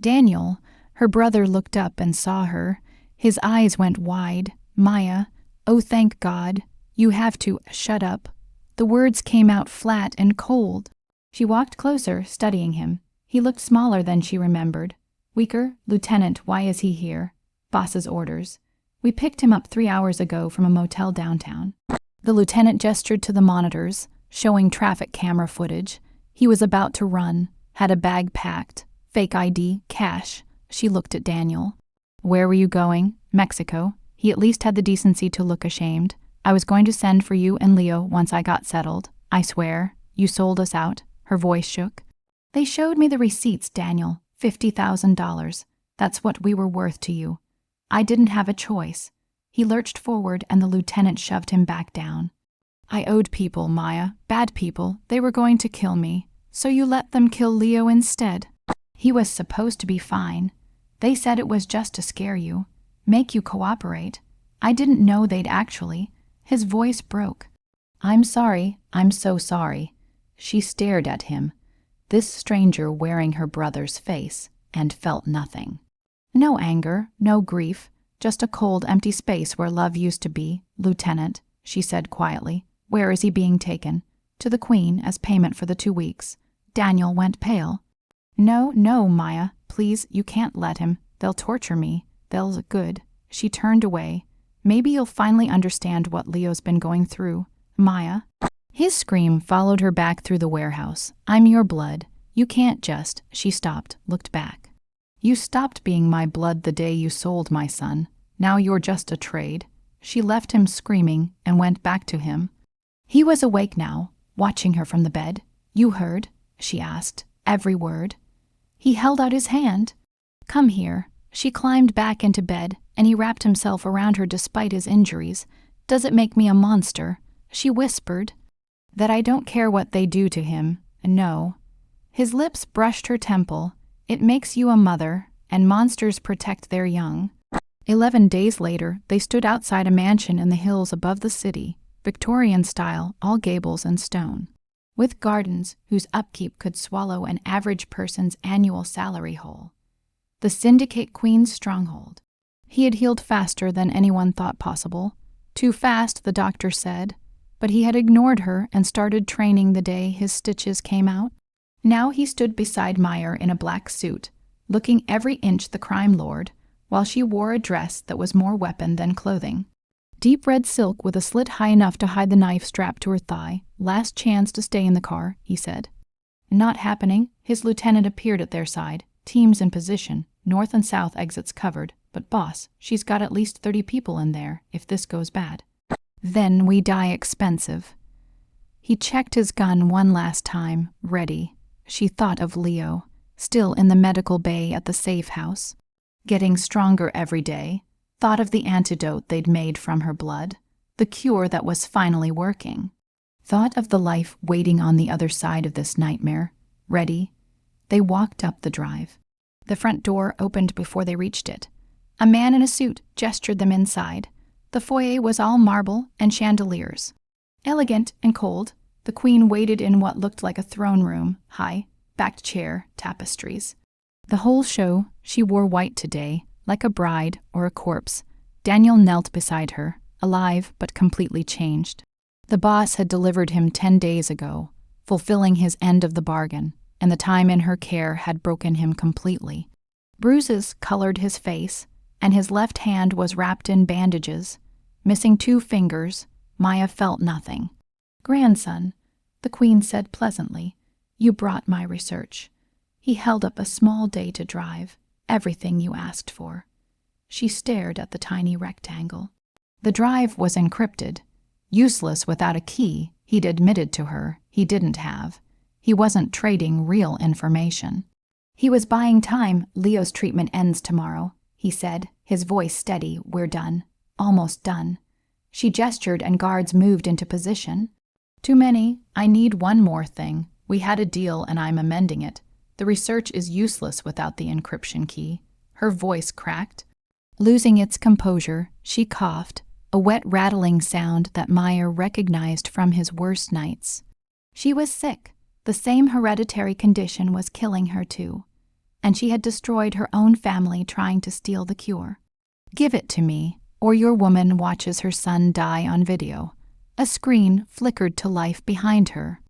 Daniel, her brother, looked up and saw her. His eyes went wide. Maya, oh thank God, you have to shut up. The words came out flat and cold. She walked closer, studying him. He looked smaller than she remembered. Weaker. Lieutenant, why is he here? Boss's orders. We picked him up 3 hours ago from a motel downtown. The lieutenant gestured to the monitors, showing traffic camera footage. He was about to run, had a bag packed, fake ID, cash. She looked at Daniel. Where were you going? Mexico. He at least had the decency to look ashamed. I was going to send for you and Leo once I got settled. I swear. You sold us out. Her voice shook. They showed me the receipts, Daniel. $50,000. That's what we were worth to you. I didn't have a choice. He lurched forward and the lieutenant shoved him back down. I owed people, Maya. Bad people. They were going to kill me. So you let them kill Leo instead. He was supposed to be fine. They said it was just to scare you. Make you cooperate. I didn't know they'd actually. His voice broke. I'm sorry. I'm so sorry. She stared at him, this stranger wearing her brother's face, and felt nothing. No anger, no grief, just a cold, empty space where love used to be. Lieutenant, she said quietly. Where is he being taken? To the Queen as payment for the 2 weeks. Daniel went pale. No, no, Maya, please, you can't let him. They'll torture me. They'll good. She turned away. Maybe you'll finally understand what Leo's been going through. Maya. His scream followed her back through the warehouse. I'm your blood. You can't just. She stopped, looked back. You stopped being my blood the day you sold my son. Now you're just a trade. She left him screaming and went back to him. He was awake now, watching her from the bed. You heard? She asked. Every word. He held out his hand. Come here. She climbed back into bed, and he wrapped himself around her despite his injuries. Does it make me a monster? She whispered. That I don't care what they do to him. No. His lips brushed her temple. It makes you a mother, and monsters protect their young. 11 days later, they stood outside a mansion in the hills above the city, Victorian style, all gables and stone, with gardens whose upkeep could swallow an average person's annual salary whole. The Syndicate Queen's stronghold. He had healed faster than anyone thought possible. Too fast, the doctor said, but he had ignored her and started training the day his stitches came out. Now he stood beside Meyer in a black suit, looking every inch the crime lord, while she wore a dress that was more weapon than clothing. Deep red silk with a slit high enough to hide the knife strapped to her thigh. Last chance to stay in the car, he said. Not happening. His lieutenant appeared at their side. Teams in position. North and south exits covered. But boss, she's got at least 30 people in there, if this goes bad. Then we die expensive. He checked his gun one last time, ready. She thought of Leo, still in the medical bay at the safe house. getting stronger every day, thought of the antidote they'd made from her blood, the cure that was finally working. Thought of the life waiting on the other side of this nightmare. Ready? They walked up the drive. The front door opened before they reached it. A man in a suit gestured them inside. The foyer was all marble and chandeliers. Elegant and cold, the queen waited in what looked like a throne room, high, backed chair, tapestries. The whole show, she wore white today, like a bride or a corpse. Daniel knelt beside her, alive but completely changed. The boss had delivered him 10 days ago, fulfilling his end of the bargain, and the time in her care had broken him completely. Bruises colored his face, and his left hand was wrapped in bandages. Missing 2 fingers, Maya felt nothing. "Grandson," the queen said pleasantly, "you brought my research." He held up a small data drive, everything you asked for. She stared at the tiny rectangle. The drive was encrypted. Useless without a key, he'd admitted to her he didn't have. He wasn't trading real information. He was buying time. "Leo's treatment ends tomorrow," he said, his voice steady. "We're done. Almost done." She gestured and guards moved into position. "Too many. I need one more thing. We had a deal and I'm amending it. The research is useless without the encryption key." Her voice cracked. Losing its composure, she coughed, a wet rattling sound that Maya recognized from his worst nights. She was sick. The same hereditary condition was killing her too, and she had destroyed her own family trying to steal the cure. "Give it to me, or your woman watches her son die on video." A screen flickered to life behind her.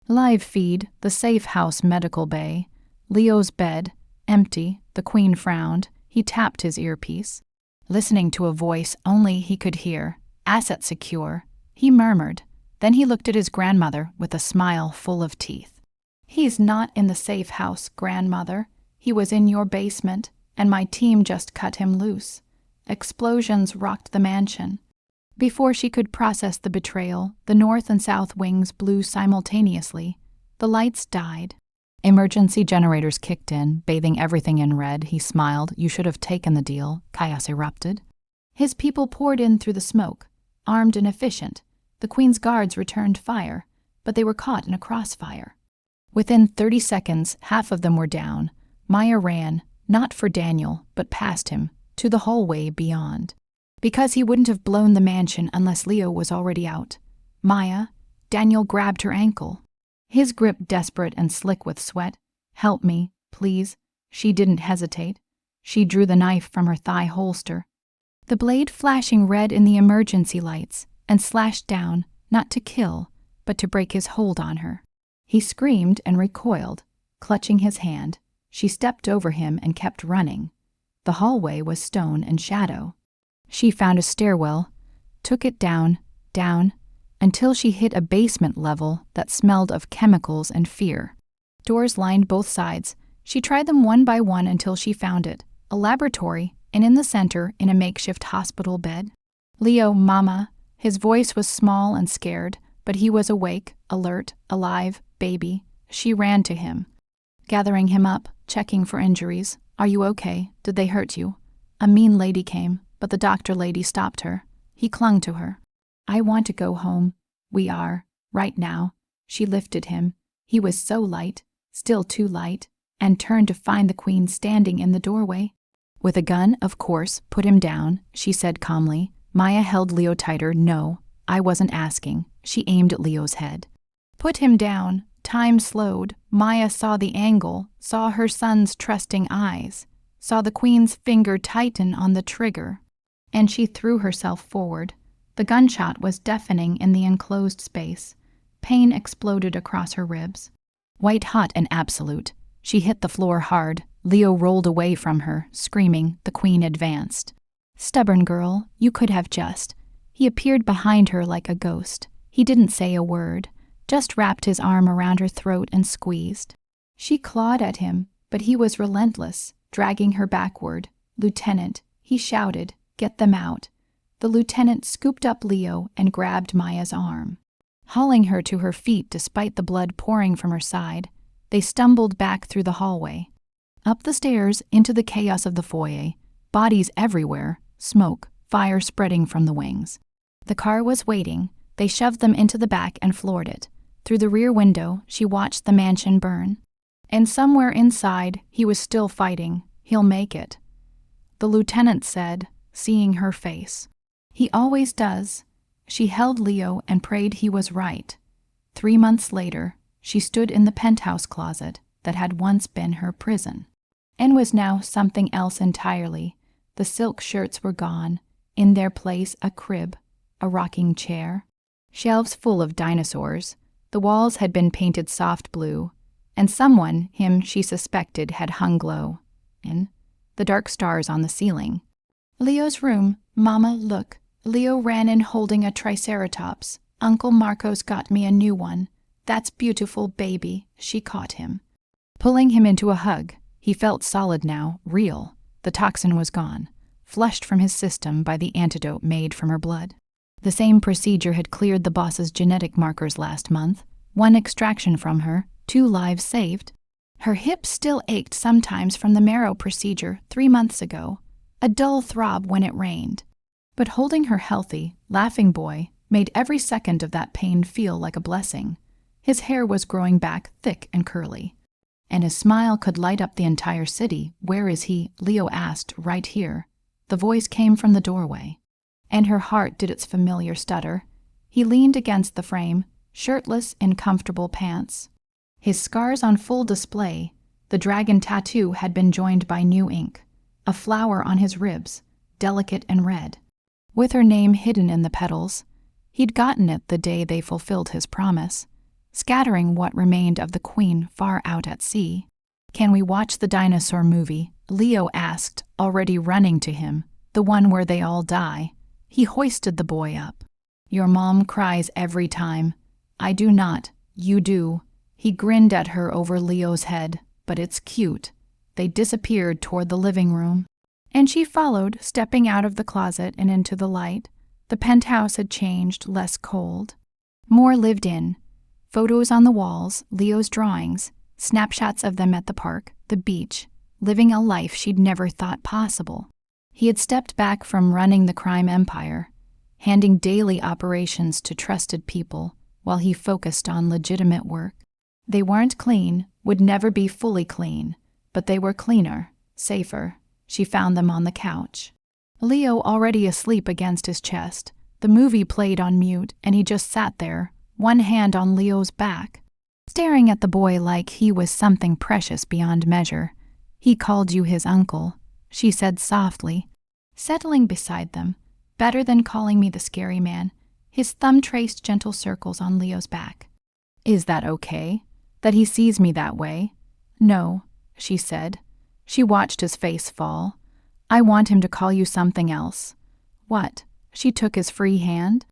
Live feed, the safe house medical bay. Leo's bed, empty, the queen frowned. He tapped his earpiece. Listening to a voice only he could hear. "Asset secure," he murmured. Then he looked at his grandmother with a smile full of teeth. "He's not in the safe house, grandmother. He was in your basement, and my team just cut him loose." Explosions rocked the mansion. Before she could process the betrayal, the north and south wings blew simultaneously. The lights died. Emergency generators kicked in, bathing everything in red. He smiled. "You should have taken the deal." Chaos erupted. His people poured in through the smoke, armed and efficient. The queen's guards returned fire, but they were caught in a crossfire. Within 30 seconds, half of them were down. Maya ran, not for Daniel, but past him, to the hallway beyond. Because he wouldn't have blown the mansion unless Leo was already out. "Maya," Daniel grabbed her ankle. His grip desperate and slick with sweat. "Help me, please." She didn't hesitate. She drew the knife from her thigh holster. The blade flashing red in the emergency lights, and slashed down, not to kill, but to break his hold on her. He screamed and recoiled, clutching his hand. She stepped over him and kept running. The hallway was stone and shadow. She found a stairwell, took it down, until she hit a basement level that smelled of chemicals and fear. Doors lined both sides. She tried them one by one until she found it, a laboratory, and in the center, in a makeshift hospital bed. "Leo, Mama." His voice was small and scared, but he was awake, alert, alive, baby. She ran to him, gathering him up, checking for injuries. "Are you okay? Did they hurt you?" A mean lady came, but the doctor lady stopped her. He clung to her. "I want to go home. We are, right now." She lifted him. He was so light, still too light, and turned to find the queen standing in the doorway. "With a gun, of course. Put him down," she said calmly. Maya held Leo tighter. "No, I wasn't asking." She aimed at Leo's head. "Put him down." Time slowed. Maya saw the angle, saw her son's trusting eyes, saw the queen's finger tighten on the trigger, and she threw herself forward. The gunshot was deafening in the enclosed space. Pain exploded across her ribs. White hot and absolute. She hit the floor hard. Leo rolled away from her, screaming. The queen advanced. "Stubborn girl, you could have just." He appeared behind her like a ghost. He didn't say a word, just wrapped his arm around her throat and squeezed. She clawed at him, but he was relentless, dragging her backward. "Lieutenant," he shouted, "get them out." The lieutenant scooped up Leo and grabbed Maya's arm, hauling her to her feet despite the blood pouring from her side. They stumbled back through the hallway, up the stairs into the chaos of the foyer. Bodies everywhere, smoke, fire spreading from the wings. The car was waiting. They shoved them into the back and floored it. Through the rear window, she watched the mansion burn. And somewhere inside, he was still fighting. He'll make it. The lieutenant said, seeing her face. He always does. She held Leo and prayed he was right. 3 months later, she stood in the penthouse closet that had once been her prison, and was now something else entirely. The silk shirts were gone. In their place, a crib, a rocking chair, shelves full of dinosaurs. The walls had been painted soft blue, and someone, him she suspected, had hung low. In the dark stars on the ceiling. Leo's room. Mama, look. Leo ran in holding a triceratops. Uncle Marcos got me a new one. That's beautiful, baby. She caught him, pulling him into a hug. He felt solid now, real. The toxin was gone, flushed from his system by the antidote made from her blood. The same procedure had cleared the boss's genetic markers last month. 1 extraction from her, 2 lives saved. Her hip still ached sometimes from the marrow procedure 3 months ago, a dull throb when it rained. But holding her healthy, laughing boy made every second of that pain feel like a blessing. His hair was growing back thick and curly, and his smile could light up the entire city. Where is he? Leo asked. Right here. The voice came from the doorway, and her heart did its familiar stutter. He leaned against the frame, shirtless in comfortable pants. His scars on full display. The dragon tattoo had been joined by new ink, a flower on his ribs, delicate and red, with her name hidden in the petals. He'd gotten it the day they fulfilled his promise, scattering what remained of the queen far out at sea. Can we watch the dinosaur movie? Leo asked, already running to him, the one where they all die. He hoisted the boy up. Your mom cries every time. I do not. You do. He grinned at her over Leo's head, but it's cute. They disappeared toward the living room, and she followed, stepping out of the closet and into the light. The penthouse had changed, less cold, more lived in. Photos on the walls, Leo's drawings, snapshots of them at the park, the beach, living a life she'd never thought possible. He had stepped back from running the crime empire, handing daily operations to trusted people while he focused on legitimate work. They weren't clean, would never be fully clean, but they were cleaner, safer. She found them on the couch. Leo already asleep against his chest. The movie played on mute, and he just sat there, one hand on Leo's back, staring at the boy like he was something precious beyond measure. He called you his uncle, she said softly, settling beside them. Better than calling me the scary man. His thumb traced gentle circles on Leo's back. Is that okay? That he sees me that way? No, she said. She watched his face fall. I want him to call you something else. What? She took his free hand.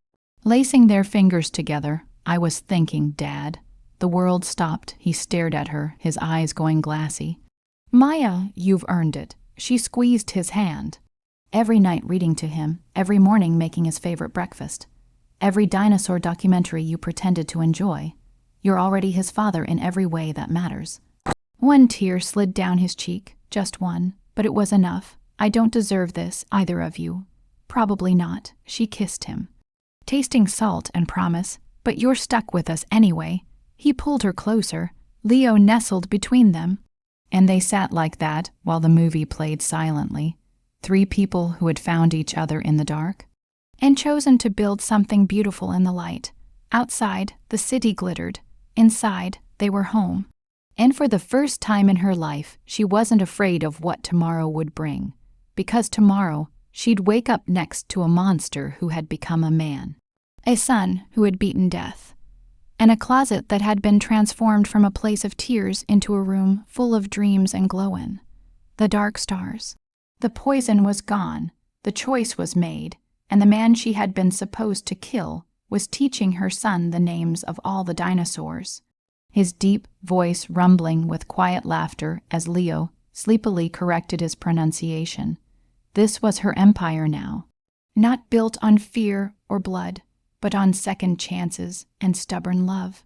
Lacing their fingers together. I was thinking, Dad. The world stopped. He stared at her, his eyes going glassy. Maya, you've earned it. She squeezed his hand. Every night reading to him, every morning making his favorite breakfast, every dinosaur documentary you pretended to enjoy. You're already his father in every way that matters. One tear slid down his cheek, just one, but it was enough. I don't deserve this, either of you. Probably not. She kissed him, tasting salt and promise, but you're stuck with us anyway. He pulled her closer. Leo nestled between them, and they sat like that while the movie played silently. 3 people who had found each other in the dark and chosen to build something beautiful in the light. Outside, the city glittered. Inside, they were home. And for the first time in her life, she wasn't afraid of what tomorrow would bring, because tomorrow she'd wake up next to a monster who had become a man, a son who had beaten death, and a closet that had been transformed from a place of tears into a room full of dreams and glowing. The dark stars. The poison was gone, the choice was made, and the man she had been supposed to kill was teaching her son the names of all the dinosaurs, his deep voice rumbling with quiet laughter as Leo sleepily corrected his pronunciation. This was her empire now, not built on fear or blood, but on second chances and stubborn love.